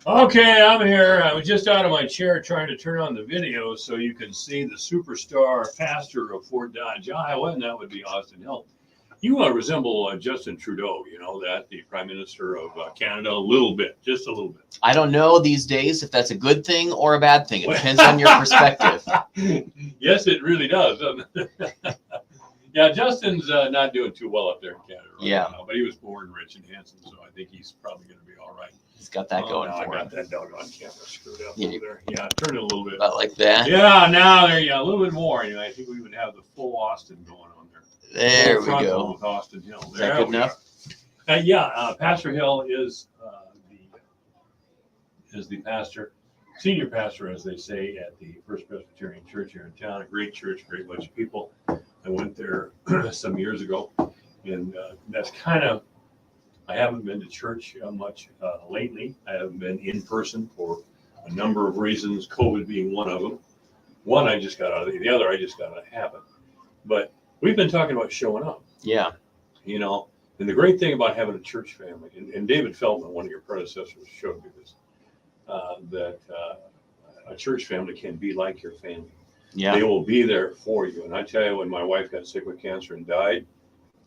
Okay, I'm here. I was just out of my chair trying to turn on the video so you can see the superstar pastor of Fort Dodge, Iowa, and that would be Austin Hill. You resemble Justin Trudeau, you know that, the Prime Minister of Canada, a little bit, just a little bit. I don't know these days if that's a good thing or a bad thing. It depends on your perspective. Yes, it really does, doesn't it? Yeah, Justin's not doing too well up there in Canada now, but he was born rich and handsome, so I think he's probably going to be all right. He's got that going no, for him. I got that doggone camera screwed up over there. Yeah, turn it a little bit. About like that? Yeah, now there you go. A little bit more. You know, I think we would have the full Austin going on there. There we go. With Austin Hill. Is that good enough? Pastor Hill is the pastor, senior pastor, as they say, at the First Presbyterian Church here in town. A great church, great bunch of people. I went there some years ago, and that's kind of. I haven't been to church much lately. I haven't been in person for a number of reasons, COVID being one of them. One I just got out of the other I just got out of habit. But we've been talking about showing up. Yeah. You know, and the great thing about having a church family, and David Feldman, one of your predecessors, showed me this, that a church family can be like your family. Yeah. They will be there for you. And I tell you, when my wife got sick with cancer and died,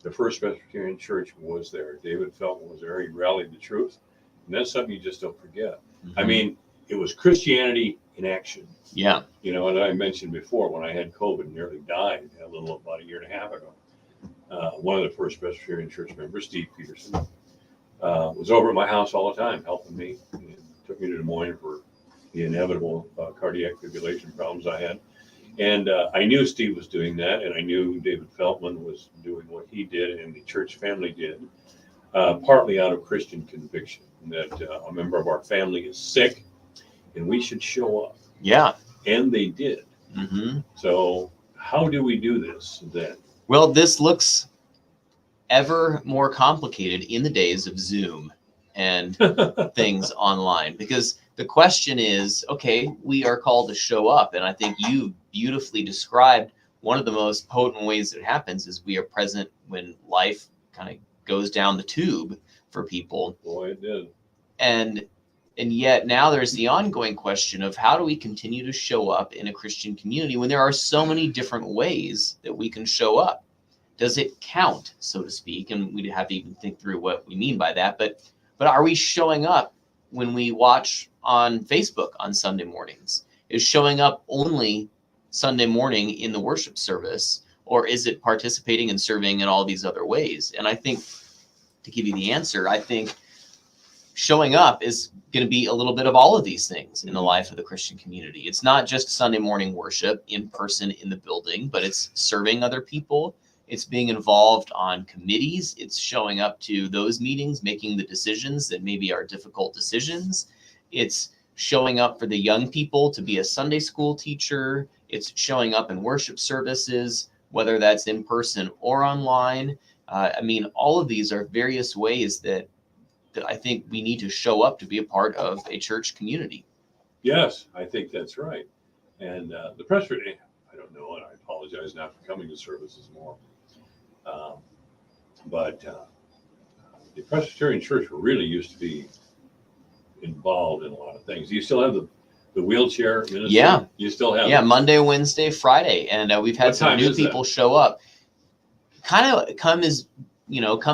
the First Presbyterian Church was there. David Feldman was there. He rallied the troops. And that's something you just don't forget. Mm-hmm. I mean, it was Christianity in action. Yeah. You know, and I mentioned before when I had COVID, nearly died a little about a year and a half ago. One of the First Presbyterian Church members, Steve Peterson, was over at my house all the time helping me. And took me to Des Moines for the inevitable cardiac fibrillation problems I had. And I knew Steve was doing that, and I knew David Feldman was doing what he did and the church family did, partly out of Christian conviction that a member of our family is sick and we should show up. Yeah. And they did. Mm-hmm. So how do we do this then? Well, this looks ever more complicated in the days of Zoom and things online, because the question is, okay, we are called to show up. And I think you beautifully described one of the most potent ways that it happens is we are present when life kind of goes down the tube for people. Boy, it did. And yet now there's the ongoing question of how do we continue to show up in a Christian community when there are so many different ways that we can show up? Does it count, so to speak? And we'd have to even think through what we mean by that. But are we showing up when we watch on Facebook on Sunday mornings? Is showing up only Sunday morning in the worship service, or is it participating and serving in all these other ways? And I think, to give you the answer, I think showing up is going to be a little bit of all of these things in the life of the Christian community. It's not just Sunday morning worship in person in the building, but it's serving other people. It's being involved on committees. It's showing up to those meetings, making the decisions that maybe are difficult decisions. It's showing up for the young people to be a Sunday school teacher. It's showing up in worship services, whether that's in person or online. I mean, all of these are various ways that I think we need to show up to be a part of a church community. Yes, I think that's right. And the Presbyterian, I don't know, and I apologize now for coming to services more. But the Presbyterian Church really used to be involved in a lot of things. You still have the wheelchair ministry? Yeah. You still have Monday, Wednesday, Friday. And we've had some new people show up. Kind of come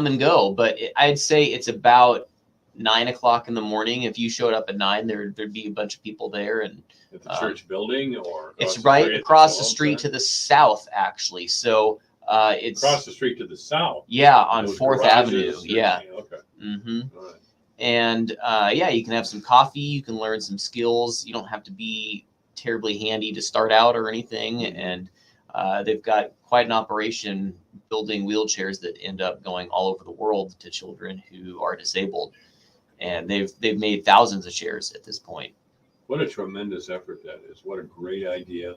and go. But I'd say it's about 9 o'clock in the morning. If you showed up at 9, there'd be a bunch of people there. And at the church building, or it's right across the street to the south, actually. So it's across the street to the south. Yeah, on 4th Avenue. Yeah. Okay. Mm-hmm. All right. And you can have some coffee. You can learn some skills. You don't have to be terribly handy to start out or anything. And they've got quite an operation building wheelchairs that end up going all over the world to children who are disabled. And they've made thousands of chairs at this point. What a tremendous effort that is. What a great idea.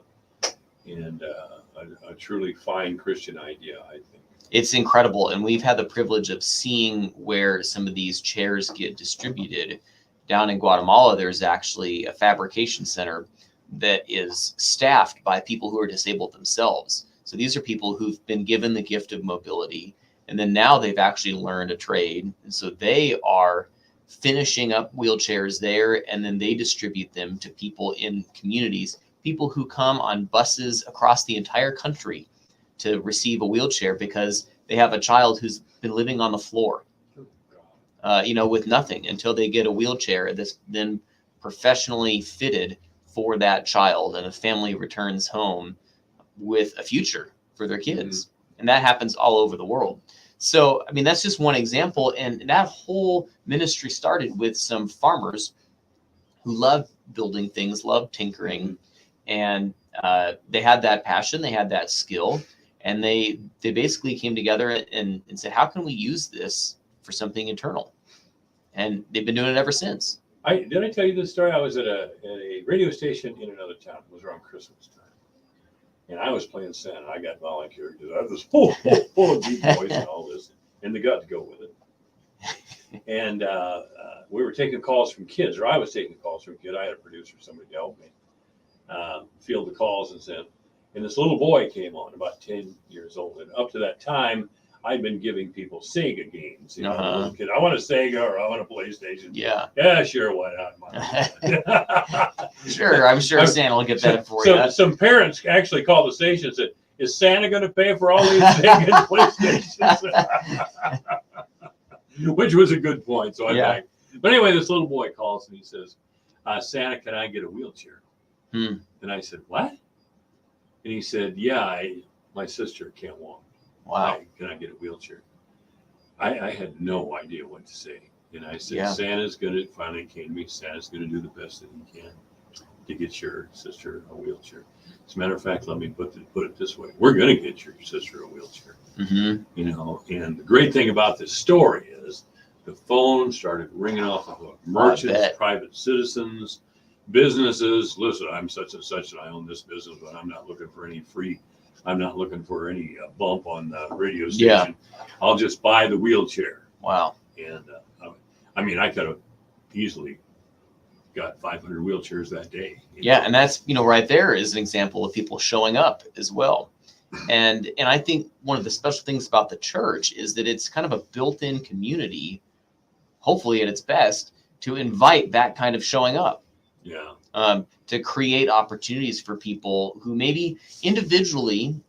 And a truly fine Christian idea, I think. It's incredible. And we've had the privilege of seeing where some of these chairs get distributed. Down in Guatemala, there's actually a fabrication center that is staffed by people who are disabled themselves. So these are people who've been given the gift of mobility, and then now they've actually learned a trade. And so they are finishing up wheelchairs there, and then they distribute them to people in communities, people who come on buses across the entire country to receive a wheelchair because they have a child who's been living on the floor, with nothing until they get a wheelchair that's then professionally fitted for that child, and a family returns home with a future for their kids. And that happens all over the world. So, I mean, that's just one example. And that whole ministry started with some farmers who loved building things, loved tinkering, and they had that passion, they had that skill, and they basically came together and said, how can we use this for something eternal? And they've been doing it ever since. Did I tell you this story? I was at a radio station in another town. It was around Christmas time. And I was playing Santa. I got volunteered because I have this full of deep voice and all this, and the gut to go with it. And we were taking calls from kids, or I was taking calls from kids. I had a producer, somebody to help me field the calls and send. And this little boy came on, about 10 years old. And up to that time, I'd been giving people Sega games. Little kid, I want a Sega or I want a PlayStation. Yeah, sure, why not? Sure, I'm sure Santa will get that for you. Some parents actually called the station and said, is Santa going to pay for all these Sega and PlayStations? Which was a good point. So I backed. But anyway, this little boy calls and he says, Santa, can I get a wheelchair? And I said, what? And he said, yeah, my sister can't walk. Wow. Can I get a wheelchair? I had no idea what to say. And I said, Santa's going to, finally came to me, Santa's going to do the best that he can to get your sister a wheelchair. As a matter of fact, let me put it this way. We're going to get your sister a wheelchair. And the great thing about this story is the phone started ringing off the hook. Merchants, private citizens, businesses. Listen, I'm such and such, and I own this business, but I'm not looking for any I'm not looking for any bump on the radio station. I'll just buy the wheelchair. Wow. And I could have easily got 500 wheelchairs that day. And that's, right there is an example of people showing up as well. And I think one of the special things about the church is that it's kind of a built-in community, hopefully at its best, to invite that kind of showing up. To create opportunities for people who maybe individually,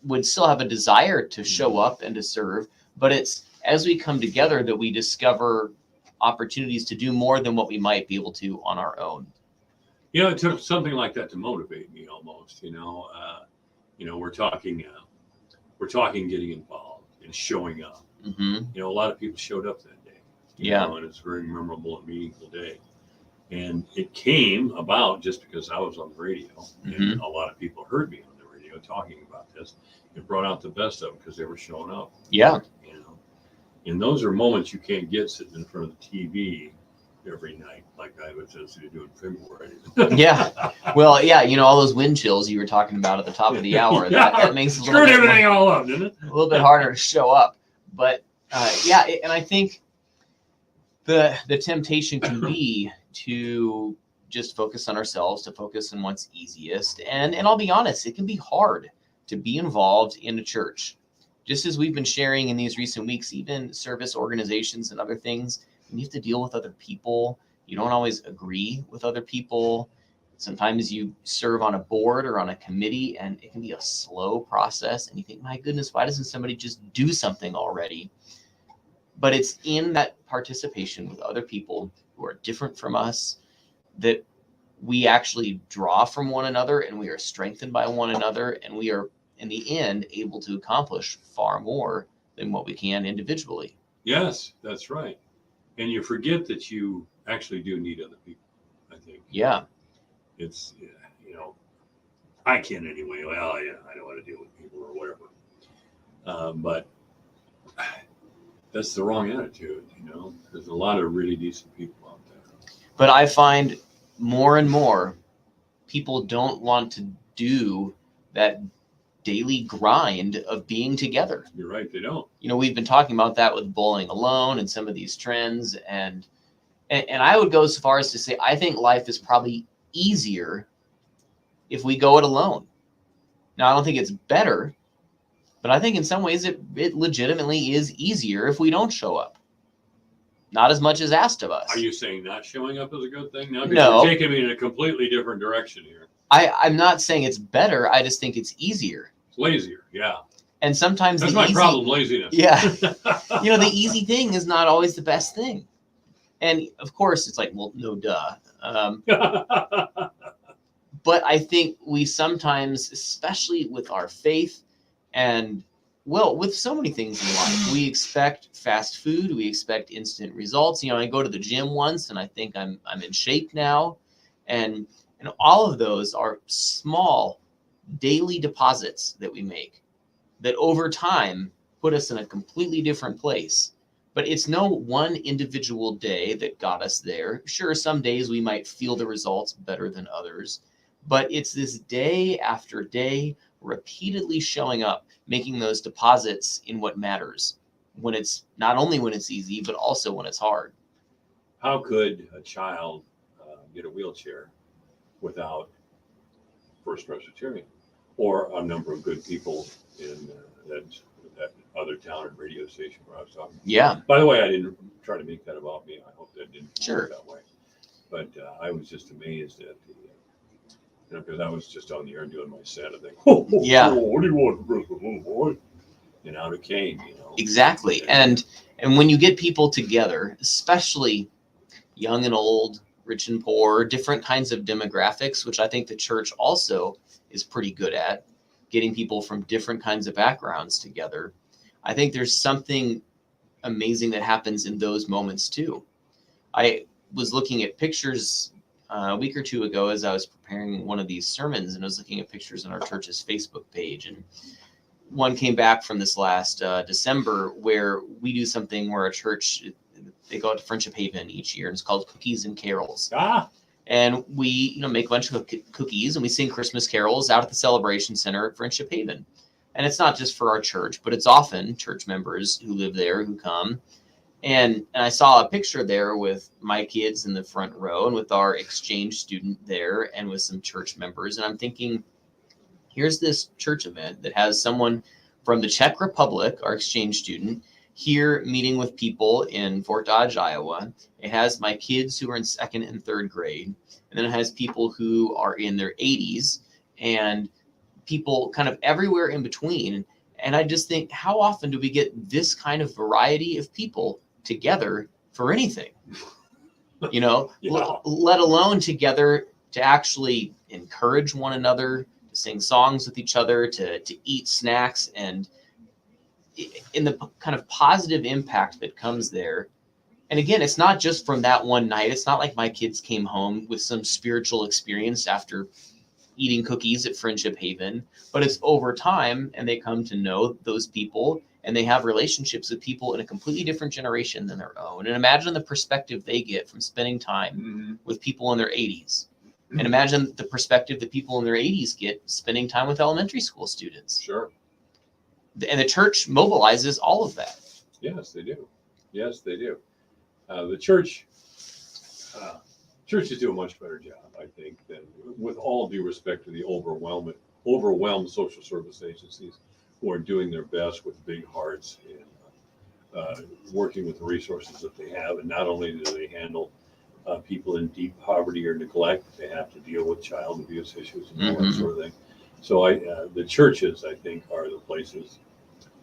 would still have a desire to show up and to serve, but it's as we come together that we discover opportunities to do more than what we might be able to on our own. It took something like that to motivate me almost. We're talking getting involved and showing up. A lot of people showed up that day. And it's a very memorable and meaningful day. And it came about just because I was on the radio, and a lot of people heard me on the radio talking about this. It brought out the best of them because they were showing up. And those are moments you can't get sitting in front of the TV every night, like I was just doing February. Well, all those wind chills you were talking about at the top of the hour, that makes it everything all up, didn't it? A little bit harder to show up. But and I think the temptation can be to just focus on ourselves, to focus on what's easiest. And I'll be honest, it can be hard to be involved in a church. Just as we've been sharing in these recent weeks, even service organizations and other things, you have to deal with other people. You don't always agree with other people. Sometimes you serve on a board or on a committee, and it can be a slow process. And you think, my goodness, why doesn't somebody just do something already? But it's in that participation with other people who are different from us that we actually draw from one another, and we are strengthened by one another, and we are, in the end, able to accomplish far more than what we can individually. Yes, that's right. And you forget that you actually do need other people, I think. It's, I can anyway. Well, I don't want to deal with people or whatever. But that's the wrong attitude, There's a lot of really decent people out there. But I find more and more people don't want to do that daily grind of being together. You're right, they don't. We've been talking about that with bowling alone and some of these trends, and I would go so far as to say I think life is probably easier if we go it alone. Now, I don't think it's better, but I think in some ways it legitimately is easier if we don't show up. not as much as asked of us. Are you saying not showing up is a good thing? No, No. you're taking me in a completely different direction here. I'm not saying it's better. I just think it's easier. It's lazier, yeah. And sometimes that's my problem, laziness. Yeah. The easy thing is not always the best thing. And of course, it's like, well, no, duh. But I think we sometimes, especially with our faith and, well, with so many things in life, we expect fast food. We expect instant results. I go to the gym once and I think I'm in shape now. And all of those are small daily deposits that we make that over time put us in a completely different place. But it's no one individual day that got us there. Sure, some days we might feel the results better than others, but it's this day after day repeatedly showing up, making those deposits in what matters, when it's not only when it's easy, but also when it's hard. How could a child get a wheelchair without First Presbyterian or a number of good people in that other town and radio station where I was talking? Yeah. By the way, I didn't try to make that about me. I hope that didn't Sure. go that way. But I was just amazed at because I was just on the air doing my set. I think, Yeah. What do you want, little boy? And out it came, Exactly. And when you get people together, especially young and old, rich and poor, different kinds of demographics, which I think the church also is pretty good at, getting people from different kinds of backgrounds together. I think there's something amazing that happens in those moments too. I was looking at pictures a week or two ago as I was preparing one of these sermons, and I was looking at pictures on our church's Facebook page, and one came back from this last December where we do something where a church, they go out to Friendship Haven each year, and it's called Cookies and Carols. And we make a bunch of cookies and we sing Christmas carols out at the Celebration Center at Friendship Haven. And it's not just for our church, but it's often church members who live there who come. And I saw a picture there with my kids in the front row and with our exchange student there and with some church members. And I'm thinking, here's this church event that has someone from the Czech Republic, our exchange student, here meeting with people in Fort Dodge, Iowa. It has my kids who are in second and third grade. And then it has people who are in their 80s and people kind of everywhere in between. And I just think, how often do we get this kind of variety of people together for anything? Yeah. Let alone together to actually encourage one another, to sing songs with each other, to eat snacks, and in the kind of positive impact that comes there. And again, it's not just from that one night. It's not like my kids came home with some spiritual experience after eating cookies at Friendship Haven, but it's over time, and they come to know those people, and they have relationships with people in a completely different generation than their own. And imagine the perspective they get from spending time with people in their 80s. And imagine the perspective that people in their 80s get spending time with elementary school students. Sure. And the church mobilizes all of that. Yes, they do. Yes, they do. The churches do a much better job, I think, than, with all due respect to the overwhelmed social service agencies who are doing their best with big hearts and working with the resources that they have. And not only do they handle people in deep poverty or neglect, they have to deal with child abuse issues and all that sort of thing. So the churches, I think, are the places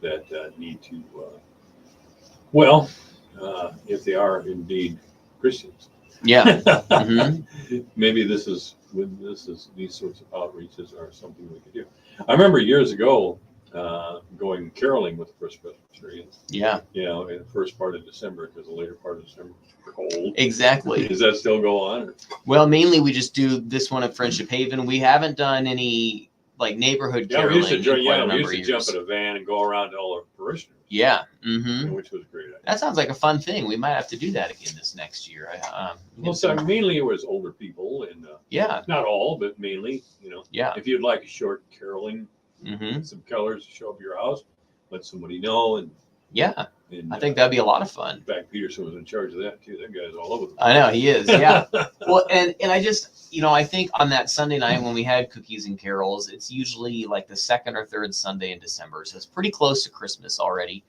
that need to, if they are indeed Christians. Yeah. Maybe these sorts of outreaches are something we could do. I remember years ago going caroling with the First Presbyterians. Yeah. In the first part of December, because the later part of December was cold. Exactly. Does that still go on? Well, mainly we just do this one at Friendship Haven. We haven't done any like neighborhood caroling. We used to jump in a van and go around to all our parishioners. Yeah. Which was a great idea. That sounds like a fun thing. We might have to do that again this next year. Mainly it was older people, and not all, but mainly, Yeah. If you'd like a short caroling, some colors to show up your house, let somebody know, and I think that'd be a lot of fun. In fact, Peterson was in charge of that too. That guy's all over the place. I know he is. Yeah. Well, and I just, I think on that Sunday night when we had cookies and carols, it's usually like the second or third Sunday in December, so it's pretty close to Christmas already.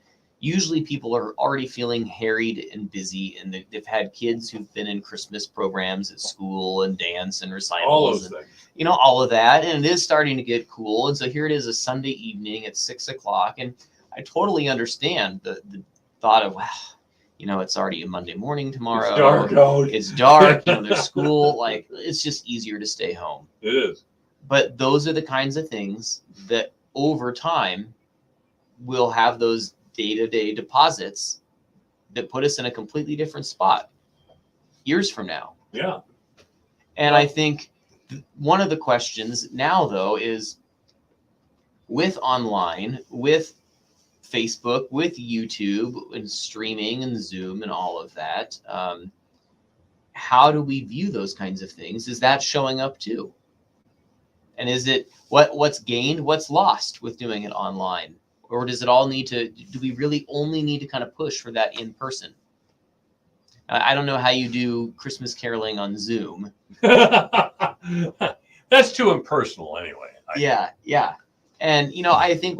usually people are already feeling harried and busy, and they've had kids who've been in Christmas programs at school and dance and recitals, all those and, things. all of that. And it is starting to get cool. And so here it is, a Sunday evening at 6 o'clock. And I totally understand the thought of, wow, it's already a Monday morning tomorrow. It's dark out. It's dark, there's school. Like, it's just easier to stay home. It is. But those are the kinds of things that over time will have those day-to-day deposits that put us in a completely different spot years from now. Yeah. And I think one of the questions now, though, is with online, with Facebook, with YouTube and streaming and Zoom and all of that, how do we view those kinds of things? Is that showing up too? And is it what's gained, what's lost with doing it online? Or does it all do we really only need to kind of push for that in person? I don't know how you do Christmas caroling on Zoom. That's too impersonal anyway. Yeah. And, I think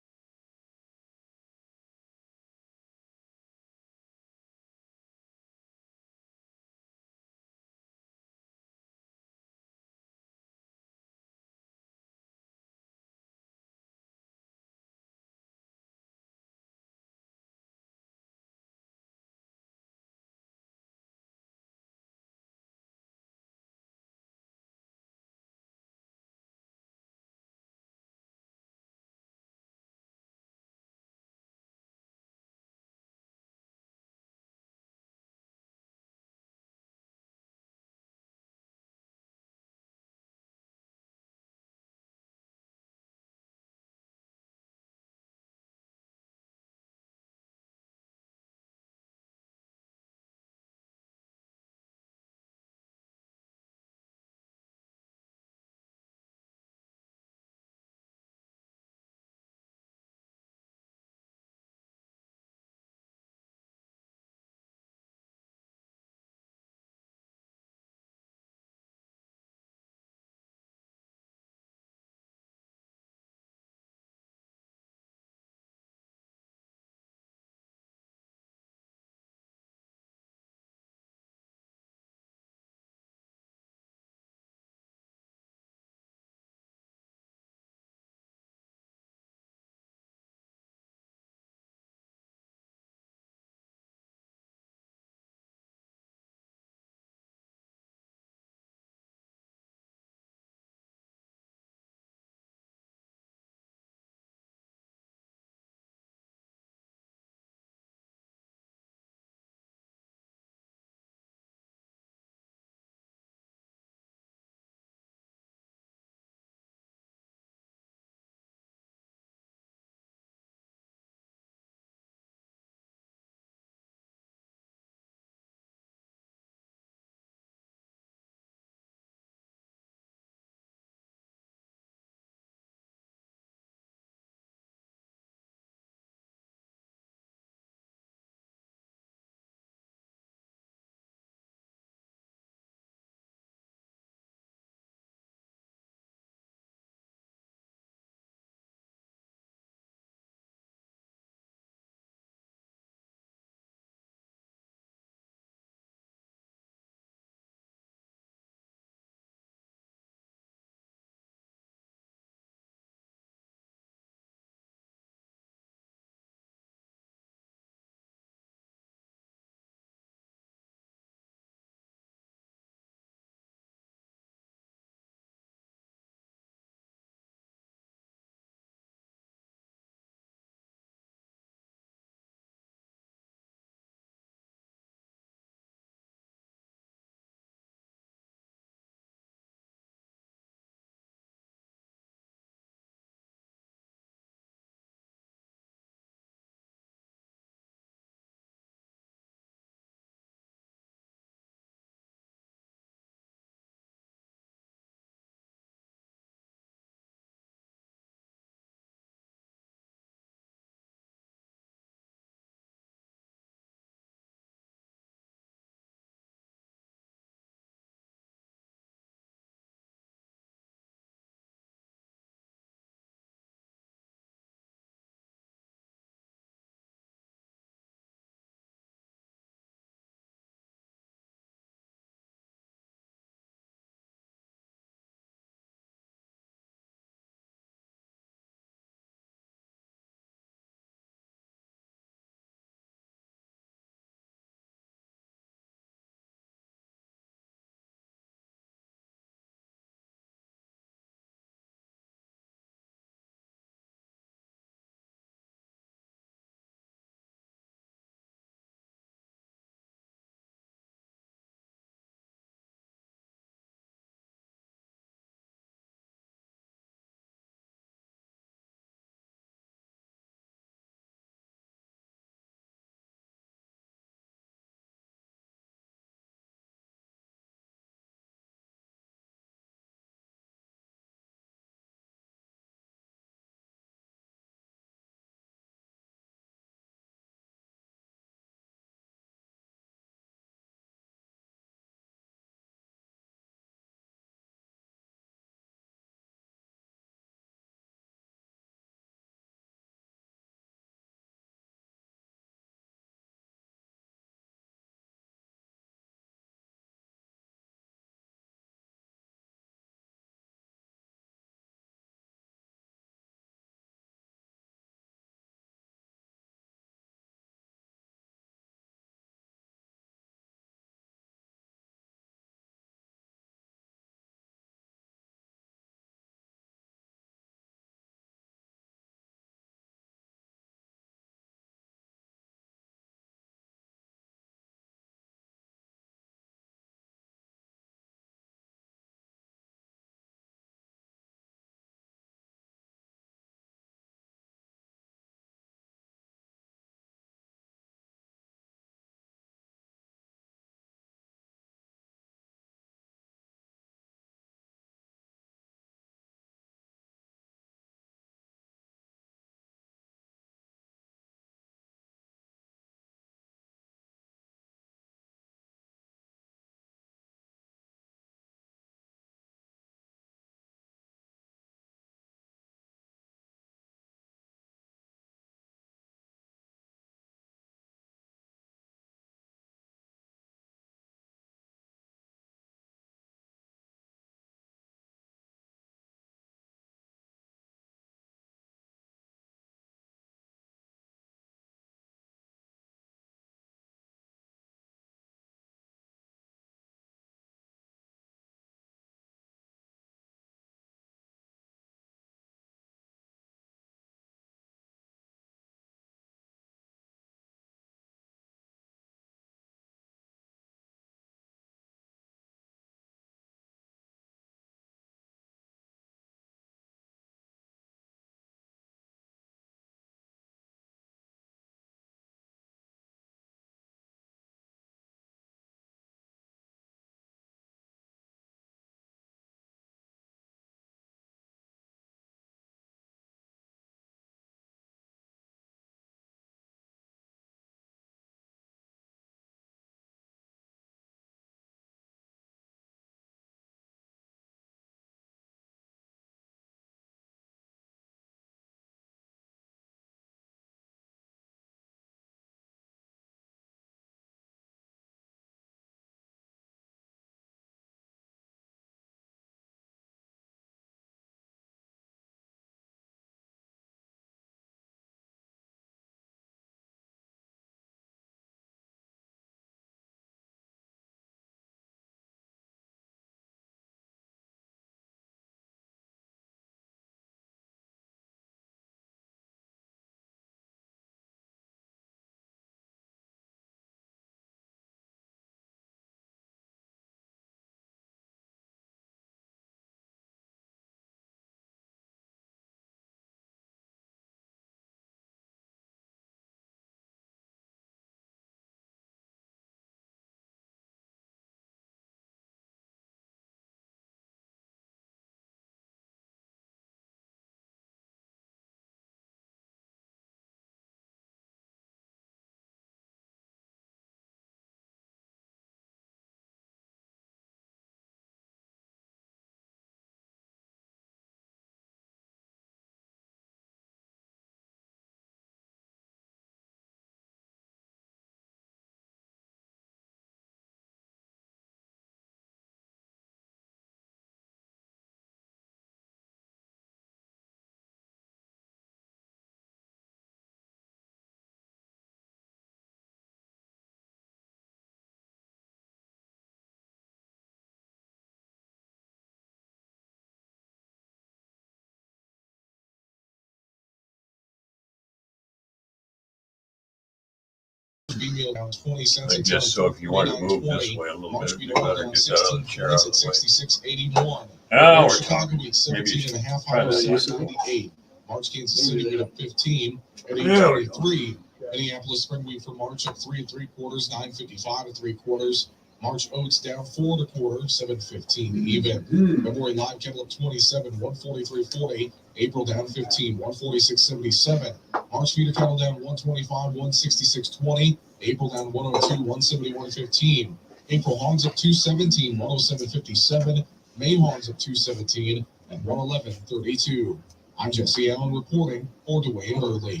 ready meal down 20 cents. I guess so. If you want to move this way a little March bit, wheat you oil better down get that other 16 chair out points of at the way. 66.81. Now we're Chicago talking. wheat 17 and a half Maybe higher, you 98. March Kansas City wheat up 15 at There we 8.23. Minneapolis spring wheat for March up 3 3/4, 9.55 3/4. March oats down 4 1/4, 7.15 even. February live cattle up 27, 143.40. April down 15, 146.77. March feeder cattle down 125, 166.20. April down 102, 171.15. April hogs up 217, 107.57. May hogs up 217 and 111.32. I'm Jesse Allen reporting for Dwayne Early.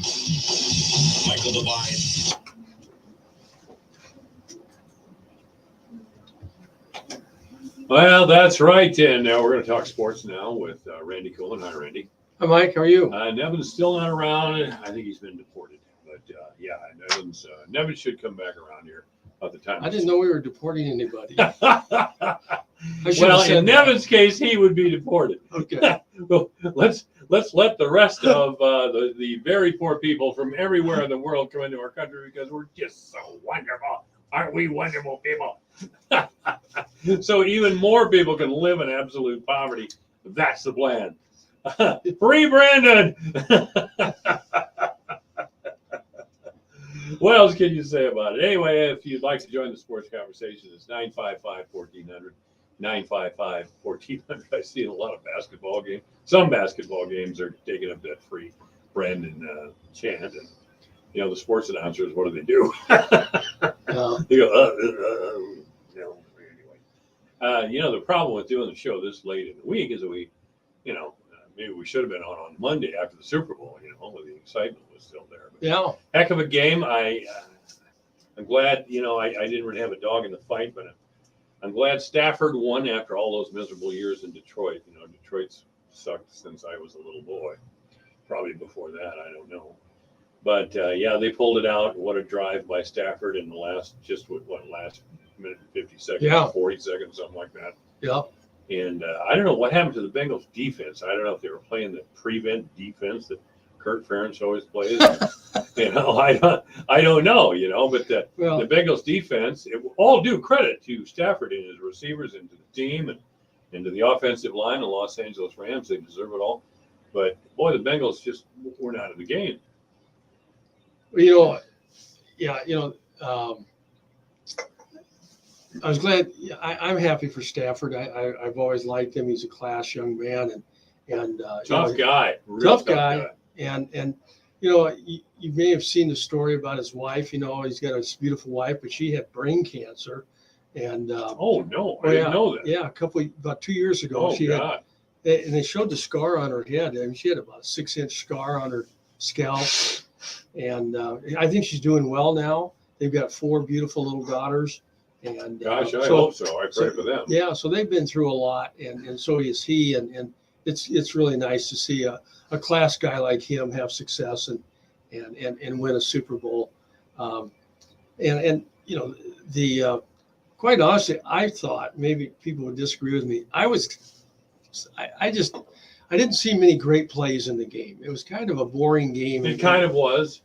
Michael Devine. Well, that's right. And now we're going to talk sports now with Randy Cohen. Hi, Randy. Hi, Mike. How are you? Nevin's still not around. I think he's been deported. But yeah, Nevin should come back around here at the time. I didn't know we were deporting anybody. Well, in Nevin's case, he would be deported. Okay. Well, let's let the rest of the very poor people from everywhere in the world come into our country because we're just so wonderful. Aren't we wonderful people? So even more people can live in absolute poverty. That's the plan. Free Brandon. What else can you say about it? Anyway, if you'd like to join the sports conversation, it's 955-1400. 955-1400. I see a lot of basketball games. Some basketball games are taking up that free Brandon chant. And, you know, the sports announcers, what do? They go, anyway. You know, the problem with doing the show this late in the week is that maybe we should have been on Monday after the Super Bowl, when the excitement was still there. But Yeah. heck of a game. I'm glad, I didn't really have a dog in the fight, but I'm glad Stafford won after all those miserable years in Detroit. Detroit's sucked since I was a little boy. Probably before that, I don't know. But, yeah, they pulled it out. What a drive by Stafford in the last minute and 50 seconds, Yeah. 40 seconds, something like that. Yeah. And I don't know what happened to the Bengals defense. I don't know if they were playing the prevent defense that Kurt Ferentz always plays. I don't know, but the Bengals defense, all due credit to Stafford and his receivers and to the team and to the offensive line, the Los Angeles Rams. They deserve it all. But, boy, the Bengals just were not in the game. I was glad. I'm happy for Stafford. I've always liked him. He's a class young man and tough guy. Tough guy. And you may have seen the story about his wife. He's got a beautiful wife, but she had brain cancer. And oh no, I didn't know that. Yeah, about 2 years ago, God. And they showed the scar on her head. I mean, she had about a 6-inch scar on her scalp. And I think she's doing well now. They've got 4 beautiful little daughters. And gosh, I hope so. I pray for them. Yeah, so they've been through a lot, and so is he. And it's really nice to see a class guy like him have success and win a Super Bowl. Quite honestly, I thought maybe people would disagree with me. I didn't see many great plays in the game. It was kind of a boring game. It kind of was.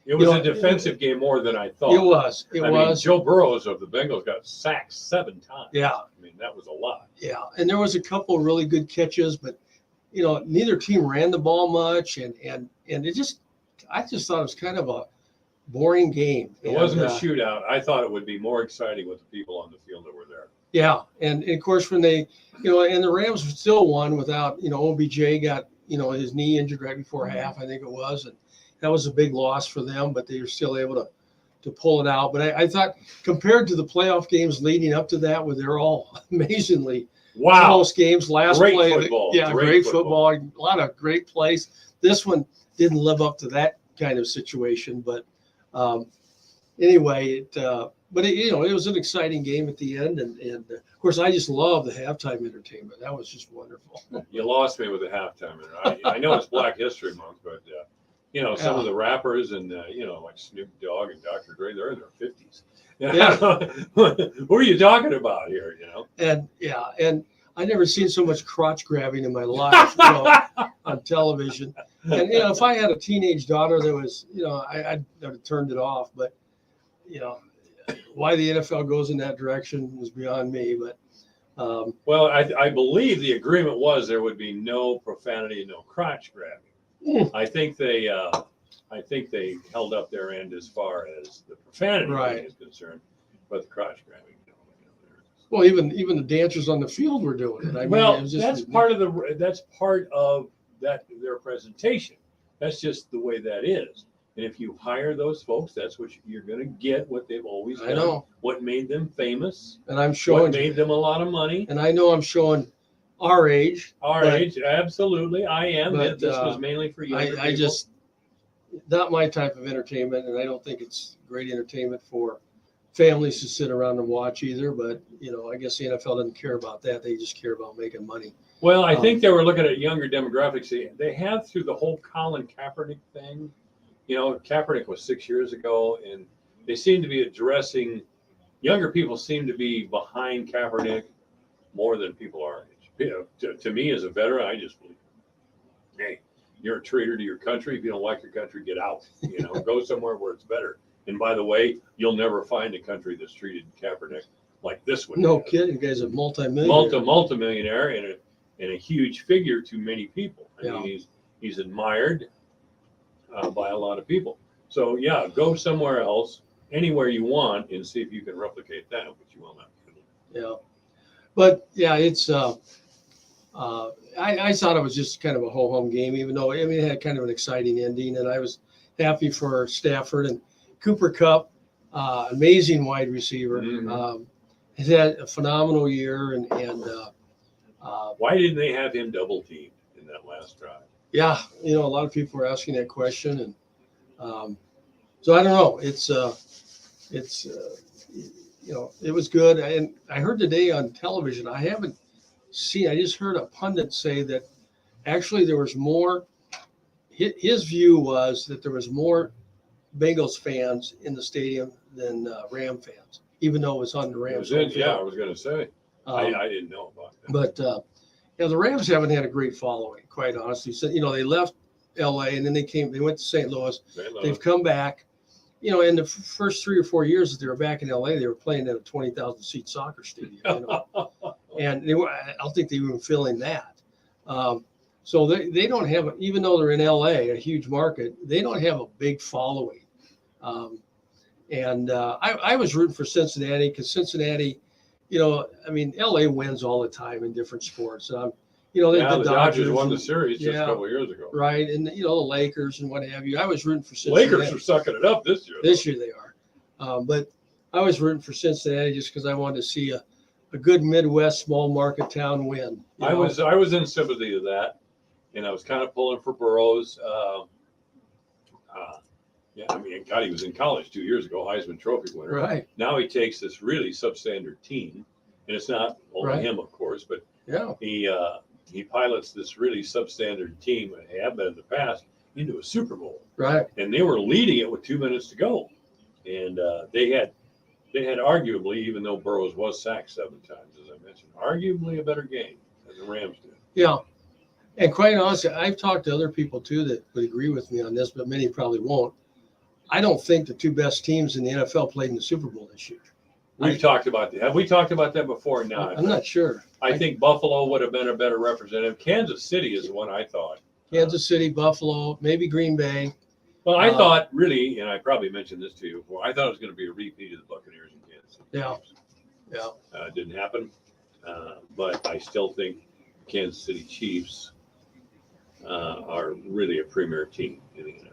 It was a defensive game more than I thought. It was. I mean, Joe Burrows of the Bengals got sacked 7 times. Yeah. I mean, that was a lot. Yeah, and there was a couple of really good catches, but neither team ran the ball much, and it just, I just thought it was kind of a boring game. It wasn't a shootout. I thought it would be more exciting with the people on the field that were there. Yeah, and of course when they, and the Rams still won without, OBJ got, his knee injured right before half, I think it was, and that was a big loss for them, but they were still able to pull it out. But I thought compared to the playoff games leading up to that, where they're all amazingly close games, great football. Yeah, great football. A lot of great plays. This one didn't live up to that kind of situation, but anyway, it was an exciting game at the end, and of course I just love the halftime entertainment. That was just wonderful. You lost me with the halftime. I know it's Black History Month, but some of the rappers and like Snoop Dogg and Dr. Dre, they're in their 50s. What are you talking about here? And I never seen so much crotch grabbing in my life on television. And if I had a teenage daughter that was, I'd have turned it off. But you know, why the NFL goes in that direction is beyond me, but Well, I believe the agreement was there would be no profanity, no crotch grabbing. I think they held up their end as far as the profanity Right. is concerned, but the crotch grabbing. well, even the dancers on the field were doing it. I mean, Well, it was just, that's part of that their presentation. That's just the way that is. And if you hire those folks, that's what you're going to get. What they've always done. I know, What made them famous. and I'm What showing, made them a lot of money. and I know I'm showing our age. Our but age, absolutely. I am. but, This was mainly for younger people. I just not my type of entertainment, and I don't think it's great entertainment for families to sit around and watch either. But I guess the NFL doesn't care about that; they just care about making money. Well, I think they were looking at younger demographics. They have through the whole Colin Kaepernick thing. Kaepernick was 6 years ago, and they seem to be addressing younger people seem to be behind Kaepernick more than people our age. To me as a veteran, I just believe, hey, you're a traitor to your country. If you don't like your country, get out. Go somewhere where it's better. And by the way, you'll never find a country that's treated Kaepernick like this one. No kidding, the guy's a multi-millionaire. Multi-millionaire and a huge figure to many people. I Yeah. mean, he's admired by a lot of people. So yeah, go somewhere else, anywhere you want, and see if you can replicate that, but you will not. Yeah, but yeah, it's I thought it was just kind of a ho-hum game, even though it had kind of an exciting ending, and I was happy for Stafford and Cooper Kupp, amazing wide receiver. Mhm. Has had a phenomenal year, and Why didn't they have him double teamed in that last drive? yeah, a lot of people were asking that question, and so I don't know. It was good, and I heard today on television. I haven't seen. I just heard a pundit say that actually there was more. His view was that there was more Bengals fans in the stadium than Ram fans, even though it was on the Rams. Yeah, I was going to say. Um, I didn't know about that. but the Rams haven't had a great following, quite honestly. So they left L.A. and then they went to St. Louis. They've come back. In the first 3 or 4 years that they were back in LA, they were playing at a 20,000 seat soccer stadium, and I don't think they were even filling that. So they don't have, even though they're in LA, a huge market, they don't have a big following. I was rooting for Cincinnati because Cincinnati, LA wins all the time in different sports. The Dodgers won the series just a couple of years ago. Right, and the Lakers and what have you. I was rooting for Cincinnati. Lakers are sucking it up this year. This year they are, but I was rooting for Cincinnati just because I wanted to see a good Midwest small market town win. I was in sympathy to that, and I was kind of pulling for Burrows. God, he was in college 2 years ago, Heisman Trophy winner. Right. Now he takes this really substandard team, and it's not only Right. him, of course, but Yeah. he pilots this really substandard team, and have been in the past, into a Super Bowl. Right. And they were leading it with 2 minutes to go, and they had arguably, even though Burrows was sacked 7 times, as I mentioned, arguably a better game than the Rams did. Yeah. And quite honestly, I've talked to other people too that would agree with me on this, but many probably won't. I don't think the 2 best teams in the NFL played in the Super Bowl this year. We've talked about that. Have we talked about that before? No. I'm not sure. I think Buffalo would have been a better representative. Kansas City is the one I thought. Kansas City, Buffalo, maybe Green Bay. Well, I thought really, and I probably mentioned this to you before, I thought it was going to be a repeat of the Buccaneers in Kansas City. Yeah. It didn't happen. But I still think Kansas City Chiefs are really a premier team in the NFL.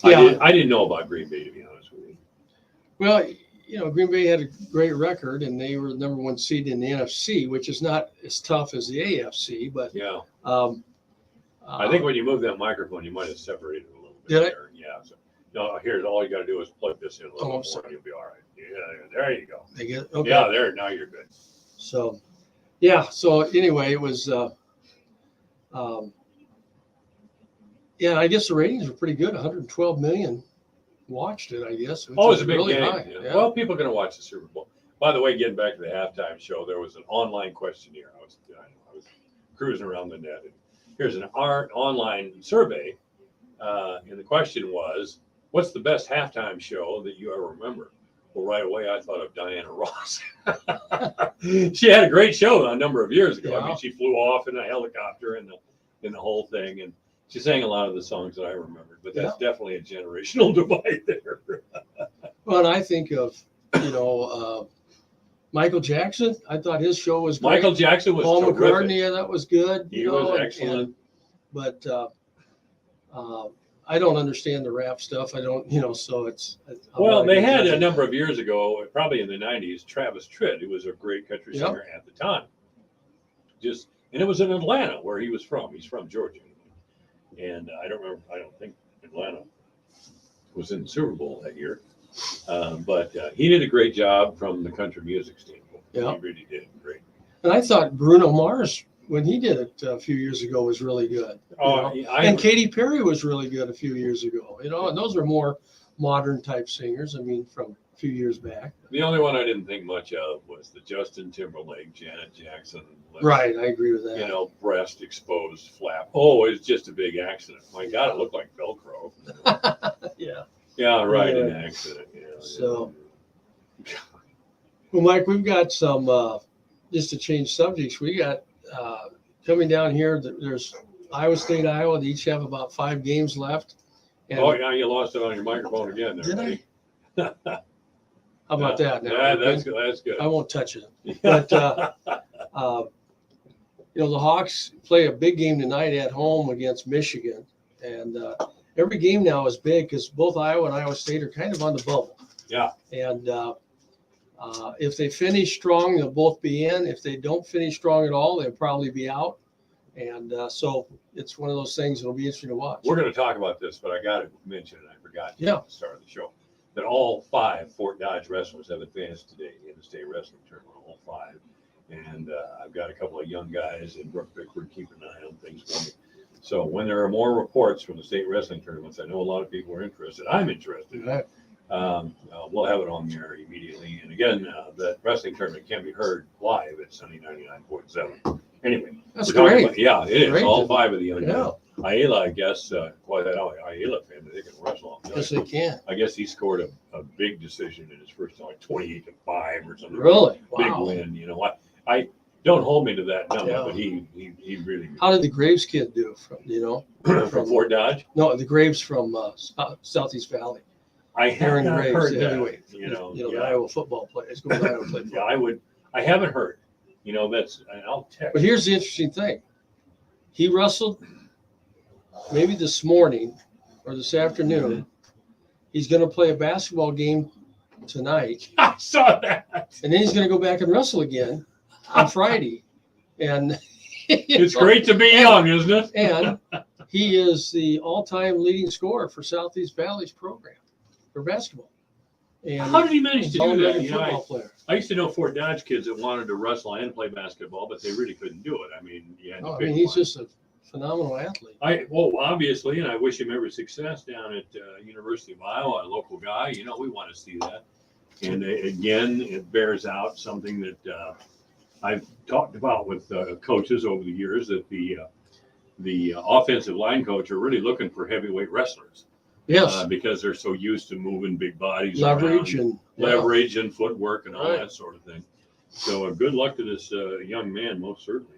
Yeah. I didn't know about Green Bay, to be honest with you. Well, Green Bay had a great record, and they were the number 1 seed in the NFC, which is not as tough as the AFC. But Yeah. I think when you move that microphone, you might have separated a little bit. Did I? there. Yeah. So, here's all you got to do is plug this in a little I'm more, sorry. and you'll be all right. Yeah, there you go. they get okay. Yeah, there. Now you're good. So, yeah. So anyway, it was. I guess the ratings were pretty good. 112 million watched it. I guess. Oh, it's a big really game. high. Yeah. Yeah. Well, people are going to watch the Super Bowl. By the way, getting back to the halftime show, there was an online questionnaire. I was cruising around the net. And here's an online survey, and the question was, what's the best halftime show that you ever remember? Well, right away, I thought of Diana Ross. She had a great show a number of years ago. I mean, she flew off in a helicopter and the whole thing. And she sang a lot of the songs that I remembered. But that's definitely a generational divide there. Well, and I think of, Michael Jackson. I thought his show was great. Michael Jackson was Paul terrific. McCartney, that was good. He was excellent. But I don't understand the rap stuff. I don't, so it's. Well, they had a number of years ago, probably in the 90s, Travis Tritt, who was a great country singer at the time. And it was in Atlanta where he was from. He's from Georgia. And I don't think Atlanta was in the Super Bowl that year. But he did a great job from the country music standpoint. Yeah. He really did great. And I thought Bruno Mars, when he did it a few years ago, was really good. And Katy Perry was really good a few years ago. And those are more modern type singers. I mean, from a few years back. The only one I didn't think much of was the Justin Timberlake, Janet Jackson. Right, I agree with that. Breast exposed flap. Oh, it's just a big accident. My God, it looked like Velcro. Yeah. Yeah, right, an accident. Yeah. So, well, Mike, we've got some, just to change subjects, we got coming down here, there's Iowa State, Iowa. They each have about 5 games left. And now you lost it on your microphone again there, buddy. How about that? Now, that's good. I won't touch it. But, the Hawks play a big game tonight at home against Michigan. And every game now is big because both Iowa and Iowa State are kind of on the bubble. Yeah. And if they finish strong, they'll both be in. If they don't finish strong at all, they'll probably be out. And so it's one of those things that'll be interesting to watch. We're going to talk about this, but I got to mention, and I forgot at the start of the show, that all 5 Fort Dodge wrestlers have advanced today in the state wrestling tournament, all 5. And I've got a couple of young guys in Brook Bickford keeping an eye on things for me. So when there are more reports from the state wrestling tournaments, I know a lot of people are interested. I'm interested. Right. We'll have it on there immediately. And again, that wrestling tournament can be heard live at Sunny 99.7. Anyway, that's great. It is. Great. All 5 of the young Yeah. Ayala, I guess, Ayala family, they can wrestle. Yes, they can. I guess he scored a big decision in his first time, like 28-5 or something. Really? Big Wow. win. I don't hold me to that number, but he really. How did the Graves kid do from Fort Dodge? No, the Graves from Southeast Valley. I haven't heard that. Heavyweight. The Iowa football players. I haven't heard. That's, and I'll text. But here's the interesting thing. He wrestled maybe this morning or this afternoon. He's going to play a basketball game tonight. I saw that. And then he's going to go back and wrestle again on Friday. And it's great to be young, isn't it? And he is the all-time leading scorer for Southeast Valley's program for basketball. And how did he manage to do that? I used to know Fort Dodge kids that wanted to wrestle and play basketball, but they really couldn't do it. I mean, he's just a phenomenal athlete. Obviously, and I wish him every success down at University of Iowa, a local guy. We want to see that. And again, it bears out something that I've talked about with coaches over the years, that the offensive line coach are really looking for heavyweight wrestlers. Yes. Because they're so used to moving big bodies, leverage and footwork and all that sort of thing. So good luck to this young man, most certainly.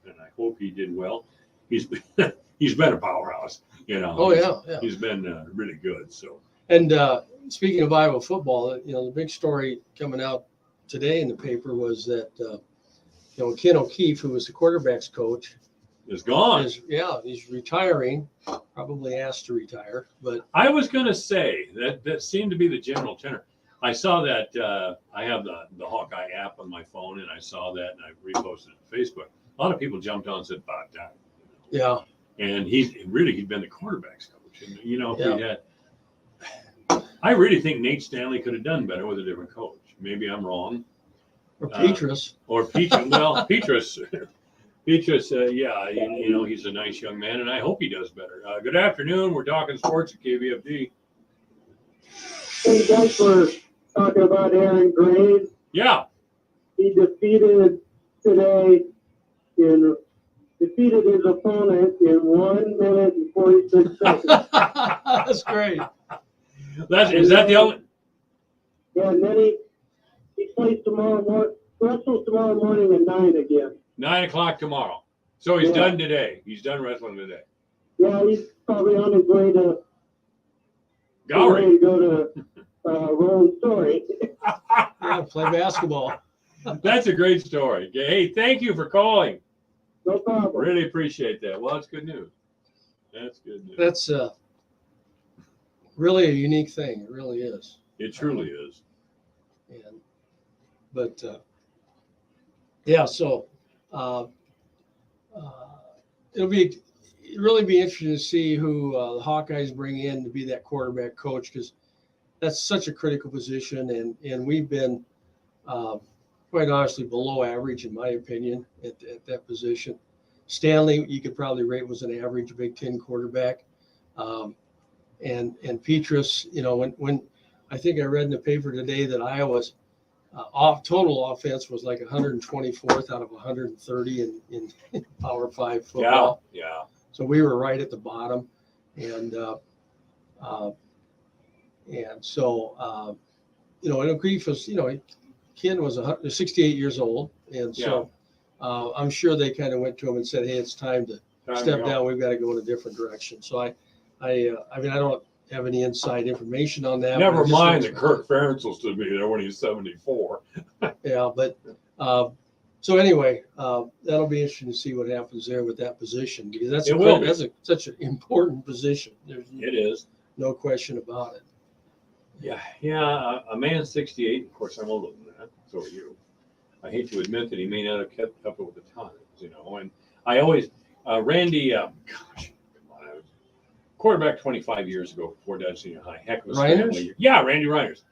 And I hope he did well. He's been a powerhouse, He's been really good. So. And speaking of Iowa football, the big story coming out today in the paper was that Ken O'Keefe, who was the quarterback's coach, is gone. He's retiring, probably asked to retire. But I was going to say that seemed to be the general tenor. I saw that. I have the Hawkeye app on my phone, and I saw that, and I reposted it to Facebook. A lot of people jumped on and said about that. Yeah. And he'd been the quarterback's coach, and I really think Nate Stanley could have done better with a different coach. Maybe I'm wrong. Or Petrus. Petrus. Petrus, he's a nice young man, and I hope he does better. Good afternoon. We're talking sports at KVFD. Hey, guys, we're talking about Aaron Graves. Yeah. He defeated his opponent in 1 minute and 46 seconds. That's great. Is that the only? Yeah, and then he plays tomorrow morning, wrestles tomorrow morning at 9 again. 9 o'clock tomorrow. So he's Yeah. done today. He's done wrestling today. Yeah, he's probably on his way to Gowrie. go to Rolling Story. Yeah, play basketball. That's a great story. Hey, thank you for calling. No problem. Really appreciate that. Well, that's good news. That's good news. That's really a unique thing. It really is. It truly is. But yeah, so it'll really be interesting to see who the Hawkeyes bring in to be that quarterback coach, because that's such a critical position, and we've been quite honestly below average in my opinion at that position. Stanley, you could probably rate, was an average Big Ten quarterback, and Petrus, when I think I read in the paper today that Iowa's total offense was like 124th out of 130 in Power 5 football. Yeah. So we were right at the bottom, and so and O'Keefe was, Ken was 68 years old, and so I'm sure they kind of went to him and said, "Hey, it's time to step down. We've got to go in a different direction." So I mean, I don't have any inside information on that. Never mind that Kirk Ferentz will still be there when he's 74. Yeah, but so anyway, that'll be interesting to see what happens there with that position, because that's such an important position. There's It is. no question about it. Yeah. A man 68. Of course, I'm older than that. So are you. I hate to admit that he may not have kept up with the times, And I always, Randy, quarterback 25 years ago before Dad Senior High. Heck was family. Yeah, Randy Reiners.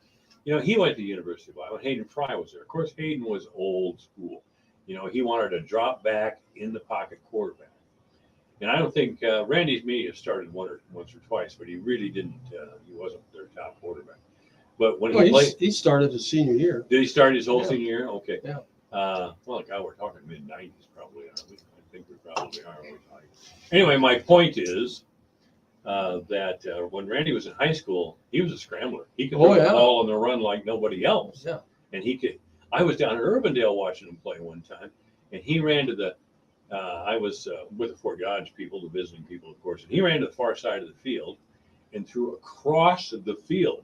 He went to the University of Iowa. Hayden Fry was there. Of course, Hayden was old school. He wanted a drop back in the pocket quarterback. And I don't think Randy's media started once or twice, but he really didn't. He wasn't their top quarterback. But when he played, he started his senior year. Did he start his whole senior year? Okay. Yeah. Well, God, we're talking mid-90s probably. I think we probably are. Anyway, my point is that when Randy was in high school, he was a scrambler. He could throw the ball on the run like nobody else. Yeah. And he could. I was down in Urbandale watching him play one time, and he ran to the. I was with the Fort Dodge people, the visiting people, of course, and he ran to the far side of the field and threw across the field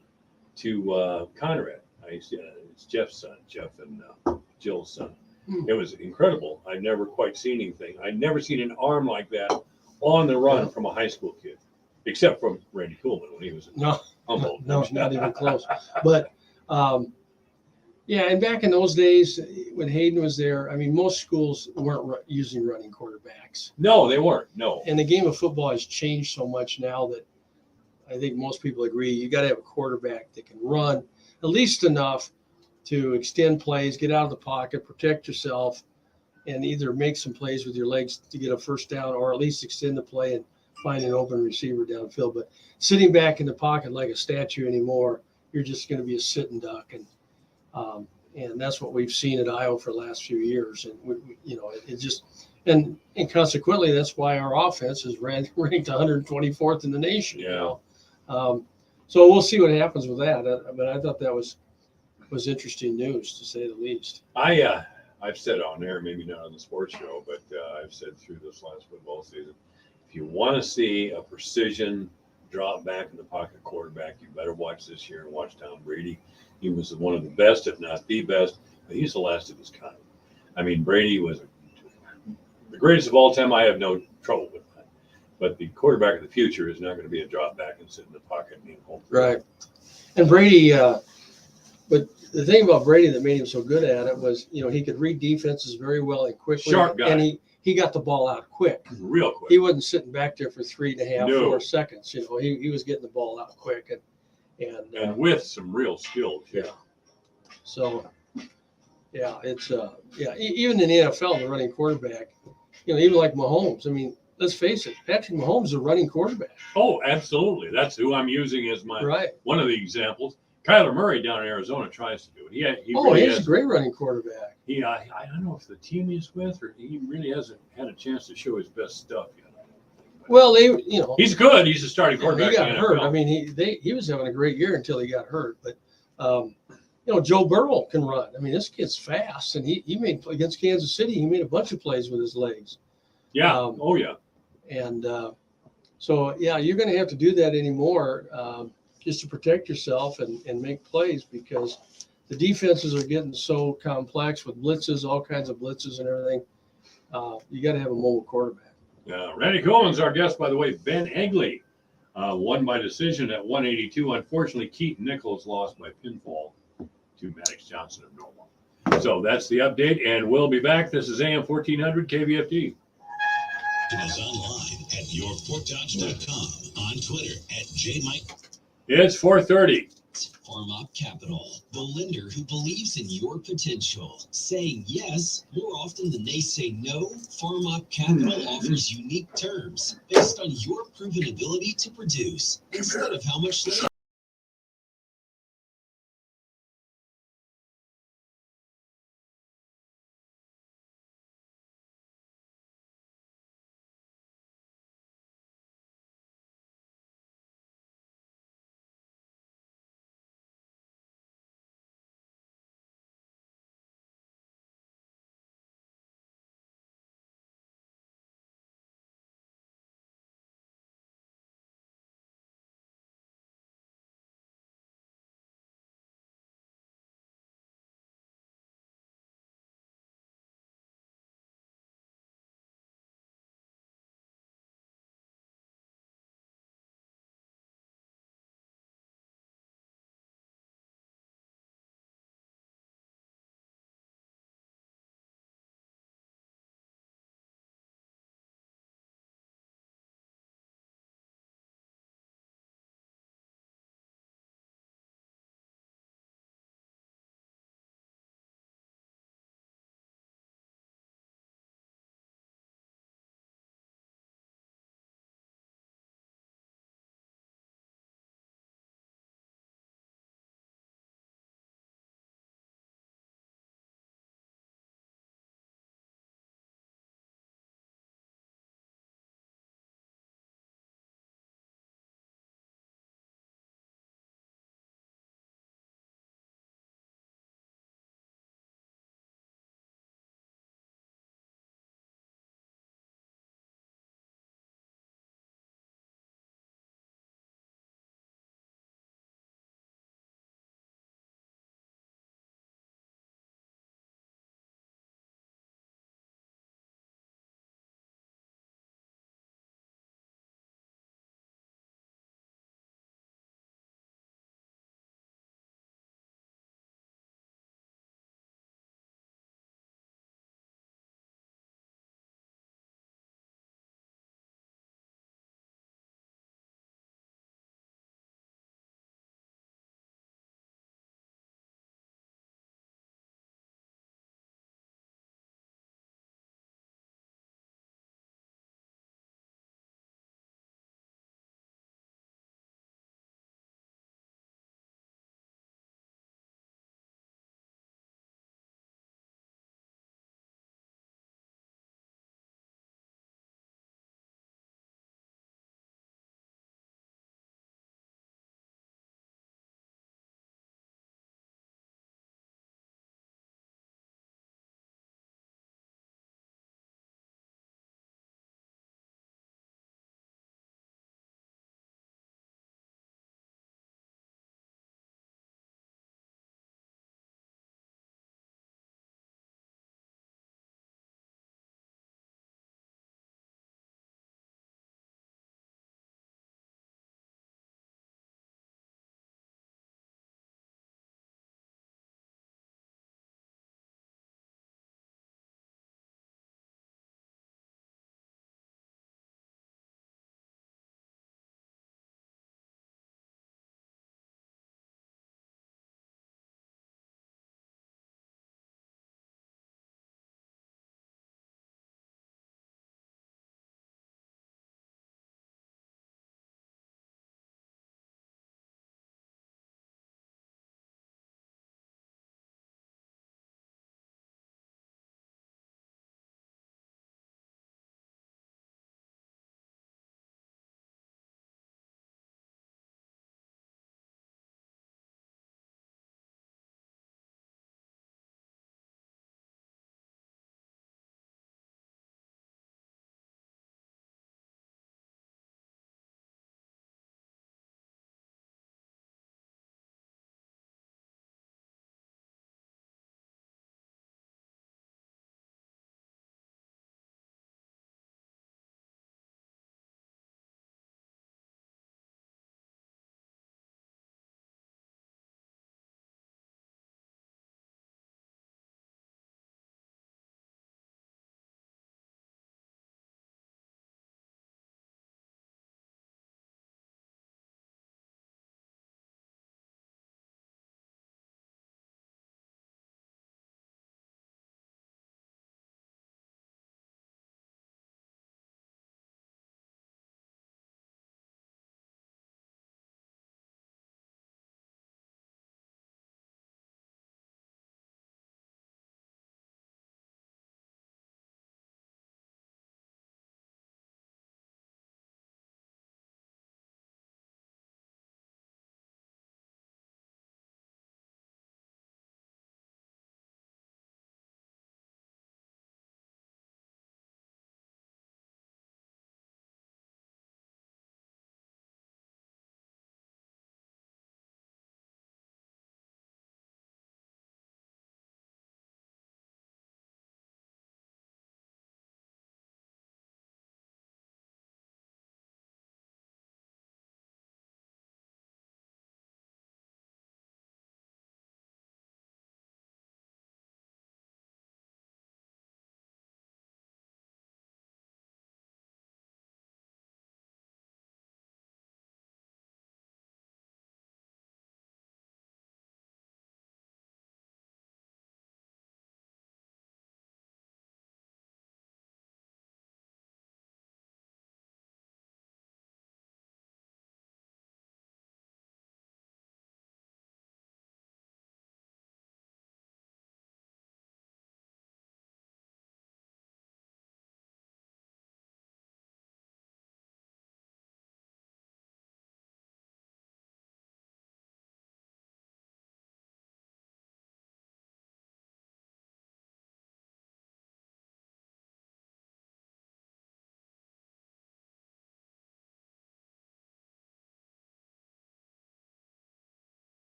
to Conrad. It's Jeff's son, Jeff and Jill's son. It was incredible. I'd never quite seen anything. I'd never seen an arm like that on the run from a high school kid, except from Randy Coolman when he was Humboldt. No, not even close. But and back in those days when Hayden was there, I mean, most schools weren't using running quarterbacks. No, they weren't. No. And the game of football has changed so much now that I think most people agree you got to have a quarterback that can run at least enough to extend plays, get out of the pocket, protect yourself, and either make some plays with your legs to get a first down or at least extend the play and find an open receiver downfield. But sitting back in the pocket like a statue anymore, you're just going to be a sitting duck. And that's what we've seen at Iowa for the last few years. And, it just – and consequently, that's why our offense is ranked 124th in the nation. Yeah. So we'll see what happens with that. But I thought that was interesting news, to say the least. I've said on there, maybe not on the sports show, but I've said through this last football season, if you want to see a precision drop back in the pocket quarterback, you better watch this year and watch Tom Brady. He was one of the best, if not the best, but he's the last of his kind. I mean, Brady was the greatest of all time. I have no trouble with that. But the quarterback of the future is not going to be a drop back and sit in the pocket and be home. Right. And Brady, but the thing about Brady that made him so good at it was, he could read defenses very well and quickly. Sharp guy. And he got the ball out quick. Real quick. He wasn't sitting back there for 4 seconds. He was getting the ball out quick and with some real skill. Yeah. So, it's even in the NFL, the running quarterback, even like Mahomes. I mean, let's face it, Patrick Mahomes is a running quarterback. Oh, absolutely. That's who I'm using as one of the examples. Kyler Murray down in Arizona tries to do it. He's a great running quarterback. I don't know if the team he's with or he really hasn't had a chance to show his best stuff yet. Well, they. He's good. He's a starting Yeah, he quarterback. got in the hurt. NFL. I mean, he was having a great year until he got hurt. But Joe Burrow can run. I mean, this kid's fast, and he made against Kansas City. He made a bunch of plays with his legs. Yeah. Um, Oh yeah. And so, yeah, you're going to have to do that anymore just to protect yourself and make plays because the defenses are getting so complex with blitzes, all kinds of blitzes and everything. You got to have a mobile quarterback. Randy Cohen's our guest, by the way. Ben Egley won by decision at 182. Unfortunately, Keaton Nichols lost by pinfall to Maddox Johnson of Norwalk. So that's the update, and we'll be back. This is AM 1400 KVFD. Us online at yourporkdodge.com, on Twitter at jmike. It's 4:30. Farm Up Capital, the lender who believes in your potential. Saying yes more often than they say no, Farm Up Capital offers unique terms based on your proven ability to produce instead of how much they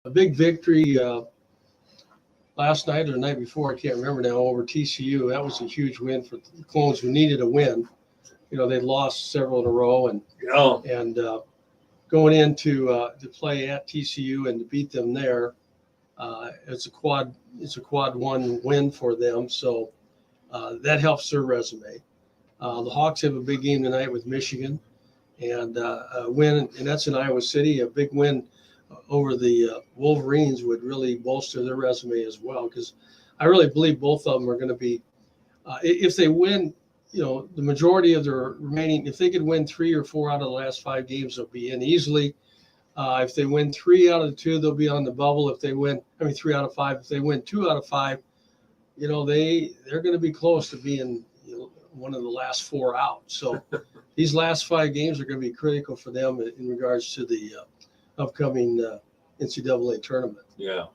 a big victory last night or the night before, I can't remember now, over TCU. That was a huge win for the Clones who needed a win. You know, they'd lost several in a row, and going into to play at TCU and to beat them there, it's a quad one win for them. So that helps their resume. The Hawks have a big game tonight with Michigan, and a win, and that's in Iowa City. A big win over the Wolverines would really bolster their resume as well, because I really believe both of them are going to be, if they win, you know, the majority of their remaining, if they could win 3 or 4 out of the last 5 games, they'll be in easily. If they win 3 out of the 2, they'll be on the bubble. If they win, 3 out of 5, if they win 2 out of 5, you know, they're going to be close to being, you know, one of the last 4 out. So these last 5 games are going to be critical for them in regards to the upcoming NCAA tournament. Yeah.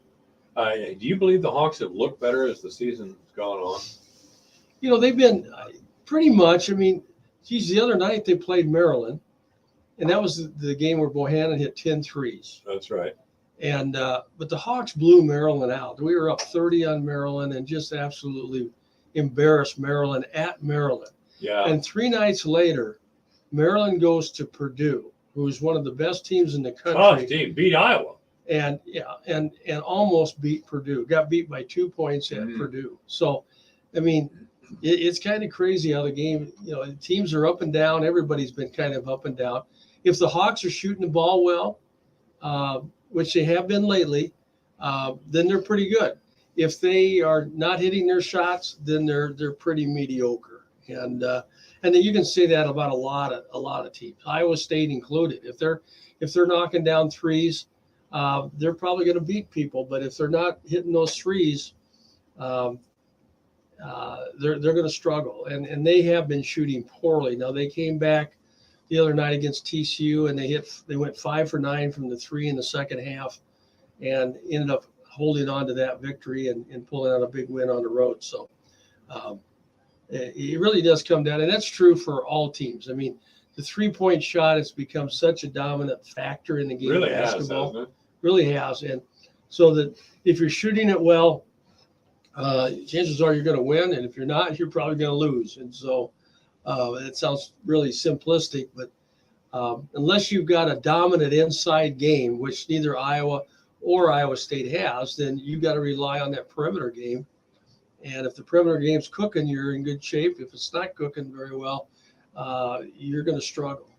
Do you believe the Hawks have looked better as the season's gone on? You know, they've been pretty much, I mean, geez, the other night they played Maryland, and that was the game where Bohannon hit 10 threes. That's right. And but the Hawks blew Maryland out. We were up 30 on Maryland and just absolutely embarrassed Maryland at Maryland. Yeah. And 3 nights later, Maryland goes to Purdue, who's one of the best teams in the country. Tough team, beat Iowa. And and almost beat Purdue. Got beat by 2 points at Purdue. So, I mean, it's kind of crazy how the game, you know, teams are up and down. Everybody's been kind of up and down. If the Hawks are shooting the ball well, which they have been lately, then they're pretty good. If they are not hitting their shots, then they're pretty mediocre. And then you can say that about a lot of teams, Iowa State included. If they're knocking down threes, they're probably going to beat people. But if they're not hitting those threes, they're going to struggle. And they have been shooting poorly. Now they came back the other night against TCU, and they went 5 for 9 from the 3 in the second half, and ended up holding on to that victory and pulling out a big win on the road. So it really does come down, and that's true for all teams. I mean, the 3-point shot has become such a dominant factor in the game Really of basketball. has, hasn't it? Really has. And so that if you're shooting it well, chances are you're going to win, and if you're not, you're probably going to lose. And so it sounds really simplistic, but unless you've got a dominant inside game, which neither Iowa or Iowa State has, then you've got to rely on that perimeter game. And if the perimeter game's cooking, you're in good shape. If it's not cooking very well, you're going to struggle.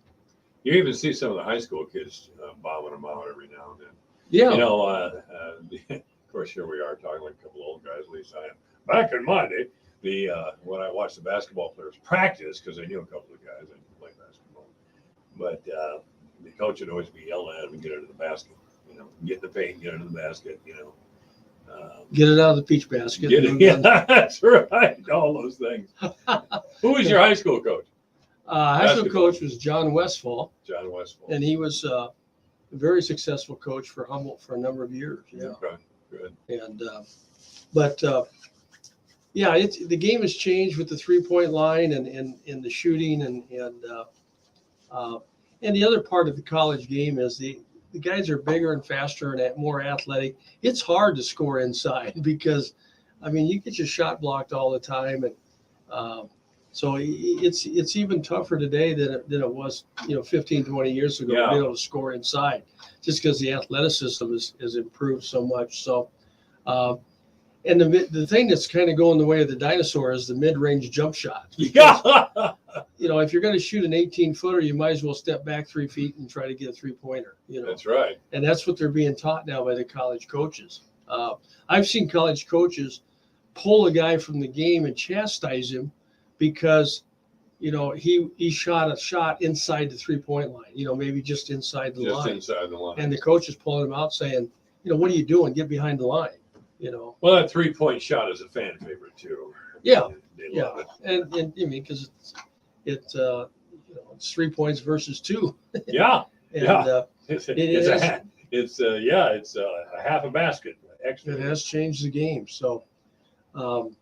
You even see some of the high school kids bombing them out every now and then. Yeah. You know, of course, here we are talking like a couple of old guys, at least I am. Back in my day, when I watched the basketball players practice, because I knew a couple of guys that could play basketball, but the coach would always be yelling at them and get into the basket. You know, get in the paint, get into the basket. You know, get it out of the peach basket. yeah, that's right. All those things. Who was your high school coach? High school coach was John Westfall. John Westfall. And he was a very successful coach for Humboldt for a number of years. Yeah. Okay, good. And yeah, the game has changed with the 3-point line and the shooting and the other part of the college game is the guys are bigger and faster and more athletic. It's hard to score inside because, I mean, you get your shot blocked all the time, and so it's even tougher today than it was, 15, 20 years ago to be able to score inside, just because the athleticism has improved so much. So, and the thing that's kind of going the way of the dinosaur is the mid-range jump shot. Yeah. If you're going to shoot an 18-footer, you might as well step back 3 feet and try to get a 3-pointer. That's right. And that's what they're being taught now by the college coaches. I've seen college coaches pull a guy from the game and chastise him because, he shot a shot inside the 3-point line, maybe just inside the line. Just inside the line. And the coach is pulling him out saying, what are you doing? Get behind the line, Well, that 3-point shot is a fan favorite too. Yeah. They love it. And I mean, because it's 3 points versus 2. Yeah. And It's it a half a basket extra. it has changed the game. So, so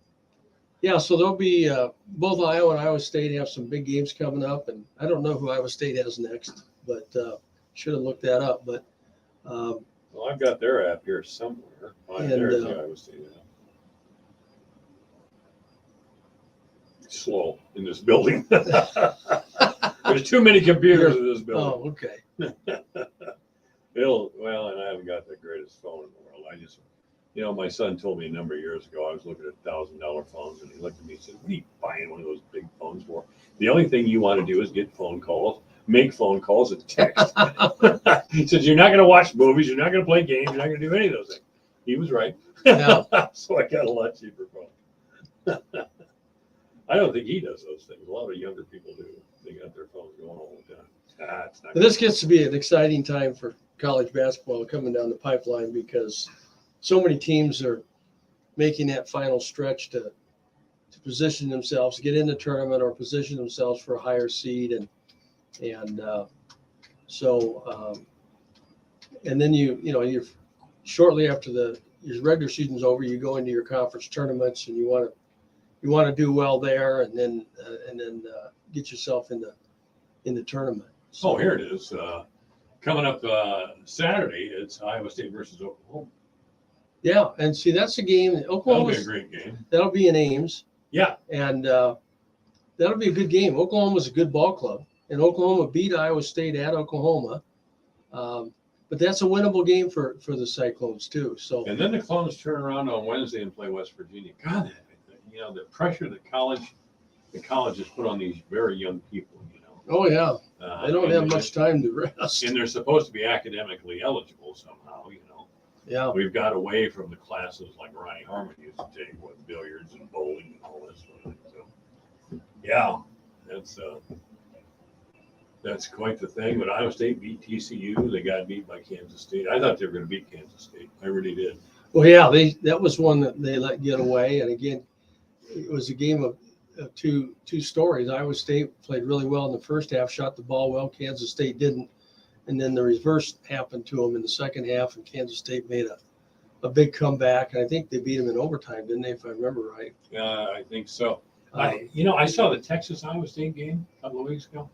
there'll be both Iowa and Iowa State have some big games coming up, and I don't know who Iowa State has next, but should have looked that up. But Well, I've got their app here somewhere. And, There's the Iowa State app. Slow in this building. There's too many computers in this building. Oh, okay. Well, and I haven't got the greatest phone in the world. I just, my son told me a number of years ago, I was looking at $1,000 phones, and he looked at me and said, "What are you buying one of those big phones for? The only thing you want to do is get phone calls, make phone calls, and text." He said, "You're not going to watch movies, you're not going to play games, you're not going to do any of those things." He was right. Yeah. So I got a lot cheaper phone. I don't think he does those things. A lot of younger people do. They got their phones going all the time. It's not But this gets to be an exciting time for college basketball coming down the pipeline because so many teams are making that final stretch to position themselves, get in the tournament, or position themselves for a higher seed, and then you're shortly after your regular season's over, you go into your conference tournaments, and you want to do well there, and then get yourself in the tournament. Oh, here it is. Coming up Saturday, it's Iowa State versus Oklahoma. Yeah, and see, that's a game that That'll Oklahoma. be a great game. That'll be in Ames. Yeah. And that'll be a good game. Oklahoma's a good ball club, and Oklahoma beat Iowa State at Oklahoma. But that's a winnable game for the Cyclones too. So And then the Clones turn around on Wednesday and play West Virginia. God, the pressure the colleges put on these very young people. oh yeah, they don't and have much time to rest. And they're supposed to be academically eligible somehow. Yeah, We've got away from the classes like Ronnie Harmon used to take, with billiards and bowling and all this sort of thing. So, yeah, that's quite the thing. But Iowa State beat TCU. They got beat by Kansas State. I thought they were going to beat Kansas State. I really did. well, yeah, that was one that they let get away. And again, it was a game of two stories. Iowa State played really well in the first half, shot the ball well. Kansas State didn't. And then the reverse happened to them in the second half, and Kansas State made a big comeback. And I think they beat them in overtime, didn't they, if I remember right? I think so. I saw the Texas-Iowa State game a couple of weeks ago.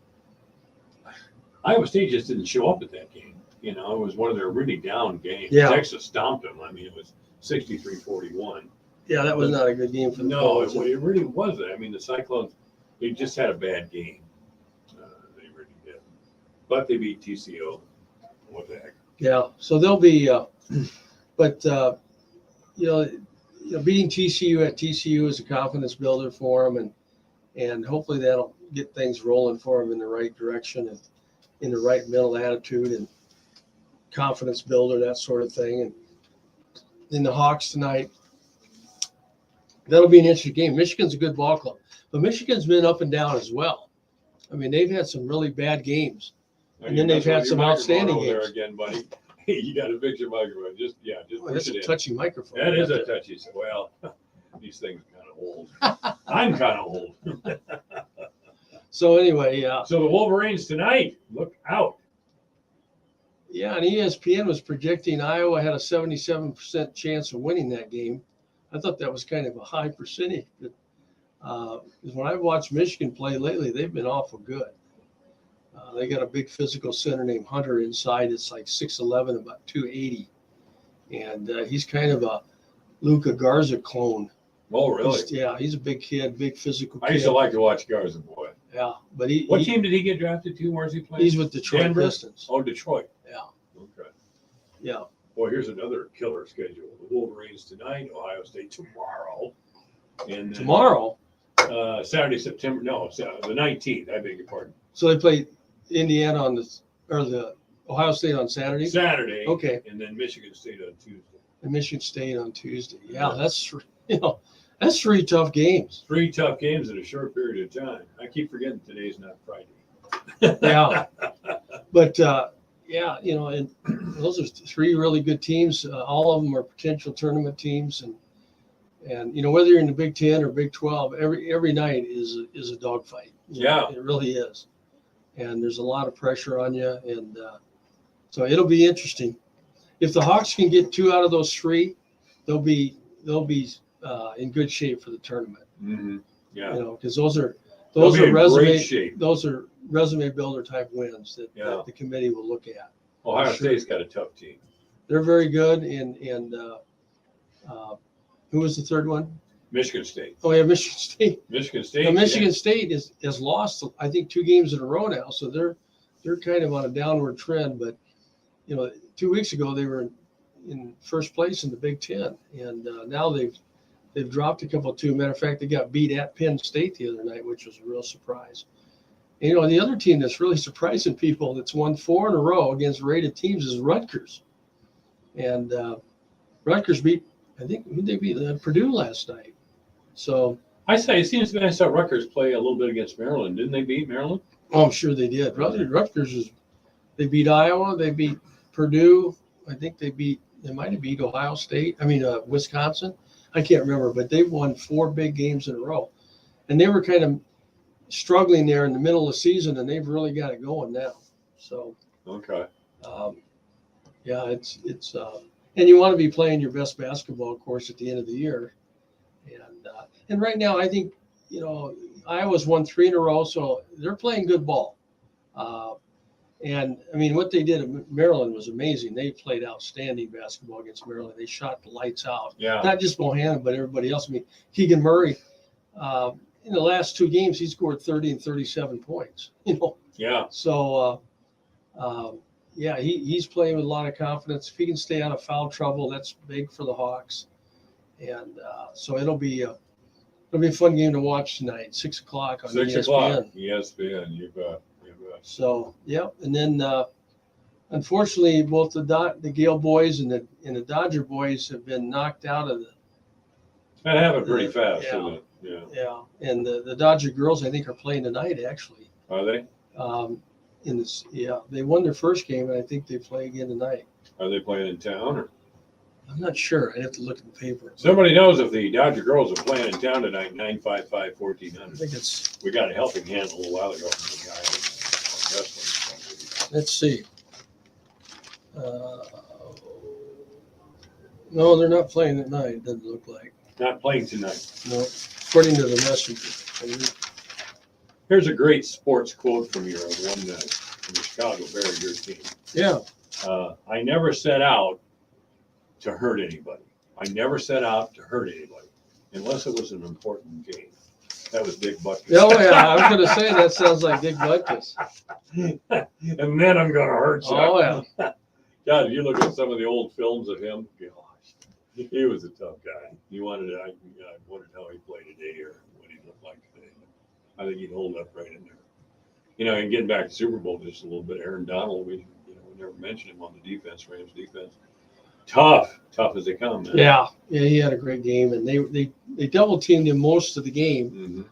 Iowa State just didn't show up at that game. It was one of their really down games. Yeah. Texas stomped them. I mean, it was 63-41. Yeah, that was not a good game for the No, Clones. it really wasn't. I mean, the Cyclones, they just had a bad game. They really did. But they beat TCU. What the heck? Yeah, so they'll be, but beating TCU at TCU is a confidence builder for them, and hopefully that'll get things rolling for them in the right direction and in the right mental attitude and confidence builder, that sort of thing. And in the Hawks tonight, that'll be an interesting game. Michigan's a good ball club, but Michigan's been up and down as well. I mean, they've had some really bad games. And then they've had some outstanding games. There games. again, buddy. You got to fix your microphone. Just Oh, push that's it a in. touchy microphone. That is a touchy. Well, these things are kind of old. I'm kind of old. So anyway, yeah. So the Wolverines tonight. Look out. Yeah, and ESPN was predicting Iowa had a 77% chance of winning that game. I thought that was kind of a high percentage. Because when I've watched Michigan play lately, they've been awful good. They got a big physical center named Hunter inside. It's like 6'11", about 280. And he's kind of a Luka Garza clone. Oh, really? He's a big kid, big physical kid. I used to like to watch Garza, boy. Yeah, but What team did he get drafted to? Where's he playing? He's with Detroit Denver? Pistons. Oh, Detroit. Yeah. Okay. Yeah. Well, here's another killer schedule. The Wolverines tonight, Ohio State tomorrow. And then, Tomorrow. Saturday, the 19th. I beg your pardon. So they play Indiana the Ohio State on Saturday. Saturday. Okay. And then Michigan State on Tuesday. And Michigan State on Tuesday. Yeah, that's three tough games. 3 tough games in a short period of time. I keep forgetting today's not Friday. Yeah. But and those are 3 really good teams. All of them are potential tournament teams, and whether you're in the Big 10 or Big 12, every night is a dogfight. Yeah. It really is. And there's a lot of pressure on you, and so it'll be interesting. If the Hawks can get 2 out of those 3, they'll be in good shape for the tournament. Mm-hmm. Yeah. Because those are resume builder type wins that the committee will look at. Ohio Sure. State's got a tough team. they're very good. And who was the third one? Michigan State. Oh yeah, Michigan State. Michigan State. Now, Michigan State has lost, I think, 2 games in a row now, so they're kind of on a downward trend. But 2 weeks ago they were in first place in the Big Ten, and now they've dropped a couple too. Matter of fact, they got beat at Penn State the other night, which was a real surprise. And, the other team that's really surprising people that's won 4 in a row against rated teams is Rutgers, and Rutgers beat, I think, who they beat? Purdue last night. So It seems to me I saw Rutgers play a little bit against Maryland. Didn't they beat Maryland? I'm sure they did. Rutgers they beat Iowa, they beat Purdue. I think they might have beat Ohio State. Wisconsin. I can't remember, but they've won 4 big games in a row, and they were kind of struggling there in the middle of the season, and they've really got it going now. So Okay. it's and you want to be playing your best basketball, of course, at the end of the year. And right now, I think, Iowa's won 3 in a row, so they're playing good ball. And what they did at Maryland was amazing. They played outstanding basketball against Maryland. They shot the lights out. Yeah. Not just Bohannon, but everybody else. Keegan Murray, in the last 2 games, he scored 30 and 37 points. Yeah. So, he's playing with a lot of confidence. If he can stay out of foul trouble, that's big for the Hawks. And so it'll be a fun game to watch tonight, 6 o'clock on 6 ESPN. o'clock. ESPN. You bet. So and then unfortunately, both the Gale boys and the Dodger boys have been knocked out of the. That happened pretty fast, Yeah. didn't it? Yeah. Yeah, and the Dodger girls, I think, are playing tonight. Actually, Are they? they won their first game, and I think they play again tonight. Are they playing in town? Or I'm not sure. I have to look in the paper. somebody knows if the Dodger girls are playing in town tonight? 955-1400. I think it's. We got a helping hand a little while ago from the guy on wrestling. Let's see. No, they're not playing at night. Doesn't look like. Not playing tonight. No, according to the messenger. Here's a great sports quote from your from the Chicago Bears, your team. Yeah. I never set out to hurt anybody. I never set out to hurt anybody, unless it was an important game. That was Dick Butkus. Oh yeah, I was going to say that sounds like Dick Butkus. And then I'm going to hurt you. Oh yeah. God, if you look at some of the old films of him, gosh, he was a tough guy. I wondered how he played today or what he looked like today. I think he'd hold up right in there. And getting back to Super Bowl just a little bit, Aaron Donald, we never mentioned him on the defense, Rams defense. Tough as they come, man. Yeah, he had a great game, and they double teamed him most of the game. Mm-hmm.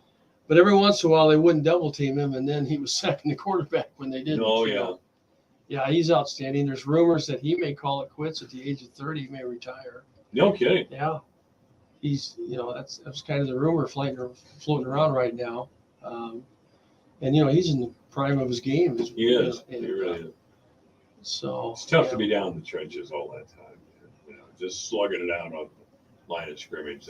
But every once in a while, they wouldn't double team him, and then he was sacking the quarterback when they didn't. Oh, yeah. Yeah, he's outstanding. There's rumors that he may call it quits at the age of 30. He may retire. No kidding. Yeah. He's, that's kind of the rumor floating around right now. And, he's in the prime of his game. He is. He really is. So it's tough to be down in the trenches all that time. Just slugging it out on the line of scrimmage.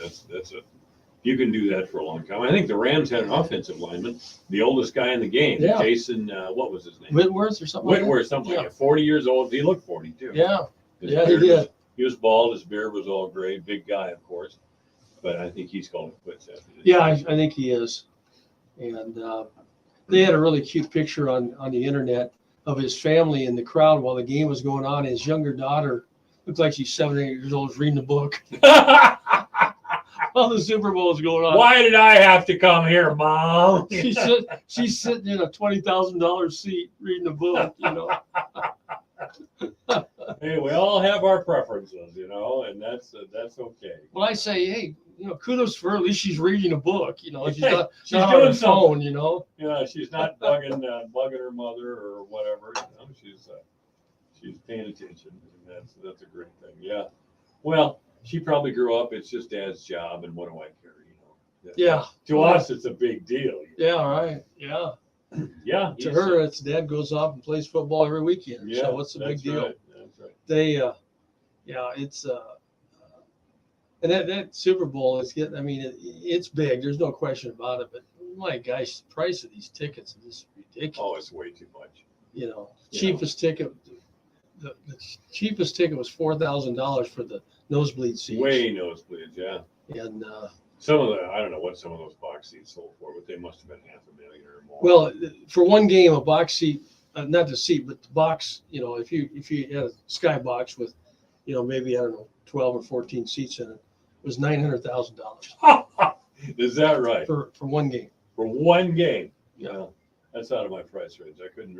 You can do that for a long time. I think the Rams had an offensive lineman, the oldest guy in the game, Yeah. Jason. What was his name? Whitworth or something. Whitworth, something like that. 40 years old. He looked 42. Yeah. His Yeah, he beard did. He was bald. His beard was all gray. Big guy, of course. But I think he's calling it quits after this. Yeah, I think he is. And they had a really cute picture on the internet of his family in the crowd while the game was going on. His younger daughter looked like she's 7 or 8 years old, was reading a book while the Super Bowl was going on. Why did I have to come here, Mom? She's sitting in a $20,000 seat reading a book, Hey, we all have our preferences, and that's okay. Well, I say, hey, kudos for her. At least she's reading a book. She's not, She's not doing on her phone. Yeah, she's not bugging her mother or whatever. She's paying attention, and that's a great thing. Yeah. Well, she probably grew up. It's just Dad's job, and what do I care? Yeah. To us, it's a big deal. Yeah. Right. Yeah. Yeah. To her, it's Dad goes off and plays football every weekend. Yeah. So what's the big deal? Right. That's right. They, it's and that Super Bowl is getting. It's big. There's no question about it. But my gosh, the price of these tickets is just ridiculous. Oh, it's way too much. Cheapest ticket, the cheapest ticket was $4,000 for the nosebleed seats. Way nosebleeds, yeah. And Some of the, I don't know what some of those box seats sold for, but they must have been $500,000 or more. well, for one game, a box seat, not the seat, but the box. If you had a skybox with, maybe I don't know, 12 or 14 seats in it, was $900,000 Is that right? for one game. For one game? Yeah. Well, that's out of my price range. I could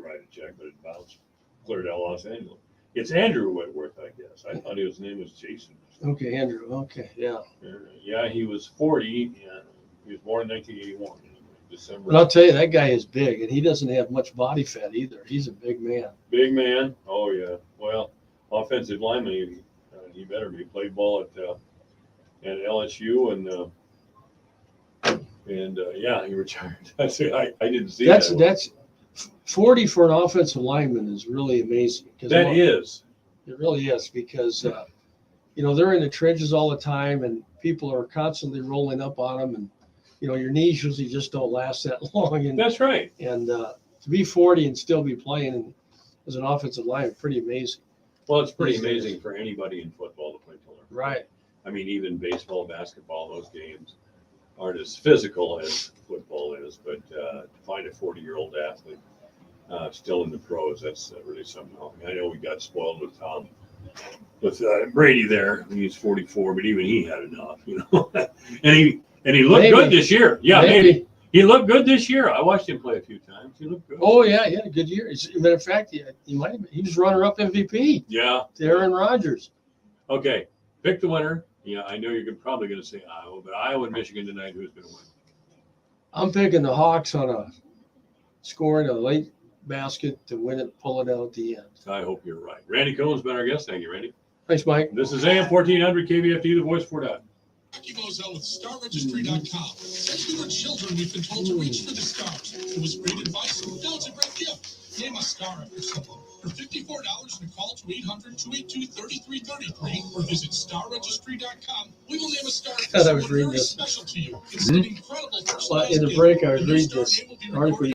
write a check, but it bounced clear to Los Angeles. It's Andrew Whitworth, I guess. I thought his name was Jason. Okay, Andrew. Okay, yeah. Yeah, he was 40. Yeah, he was born in 1981. December. But I'll tell you, that guy is big, and he doesn't have much body fat either. He's a big man. Big man. Oh yeah. Well, offensive lineman. He better be. Played ball at LSU and yeah, he retired. I didn't see that. That's 40 for an offensive lineman is really amazing. That is. It really is because they're in the trenches all the time, and people are constantly rolling up on them, and your knees usually just don't last that long. And That's right. And to be 40 and still be playing as an offensive lineman, pretty amazing. Well, it's pretty amazing for anybody in football to play till they're 40. Right. I mean, even baseball, basketball, those games aren't as physical as football is, but to find a 40-year-old athlete still in the pros, that's really something. I know we got spoiled with Brady there. He's 44, but even he had enough, and he looked good this year. Yeah, maybe. He looked good this year. I watched him play a few times. He looked good. Oh yeah, he had a good year. As a matter of fact, he was runner-up MVP. Yeah. To Aaron Rodgers. Okay, pick the winner. Yeah, I know you're probably going to say Iowa, but Iowa and Michigan tonight, who's going to win? I'm picking the Hawks on scoring a late basket to win it, pull it out at the end. I hope you're right. Randy Cohen's been our guest. Thank you, Randy. Thanks, Mike. This is AM 1400 KVFT, the voice for that. Jackie goes out with StarRegistry.com. Since we were children, we've been told to reach for the stars. It was great advice, and now it's a great gift. Name a star after someone. For $54 and a call to 800-282-3333 or visit StarRegistry.com. We will name a star I was reading very this. special to you. It's an incredible personalized In the gift. break, I was Your reading star this name will be article. recorded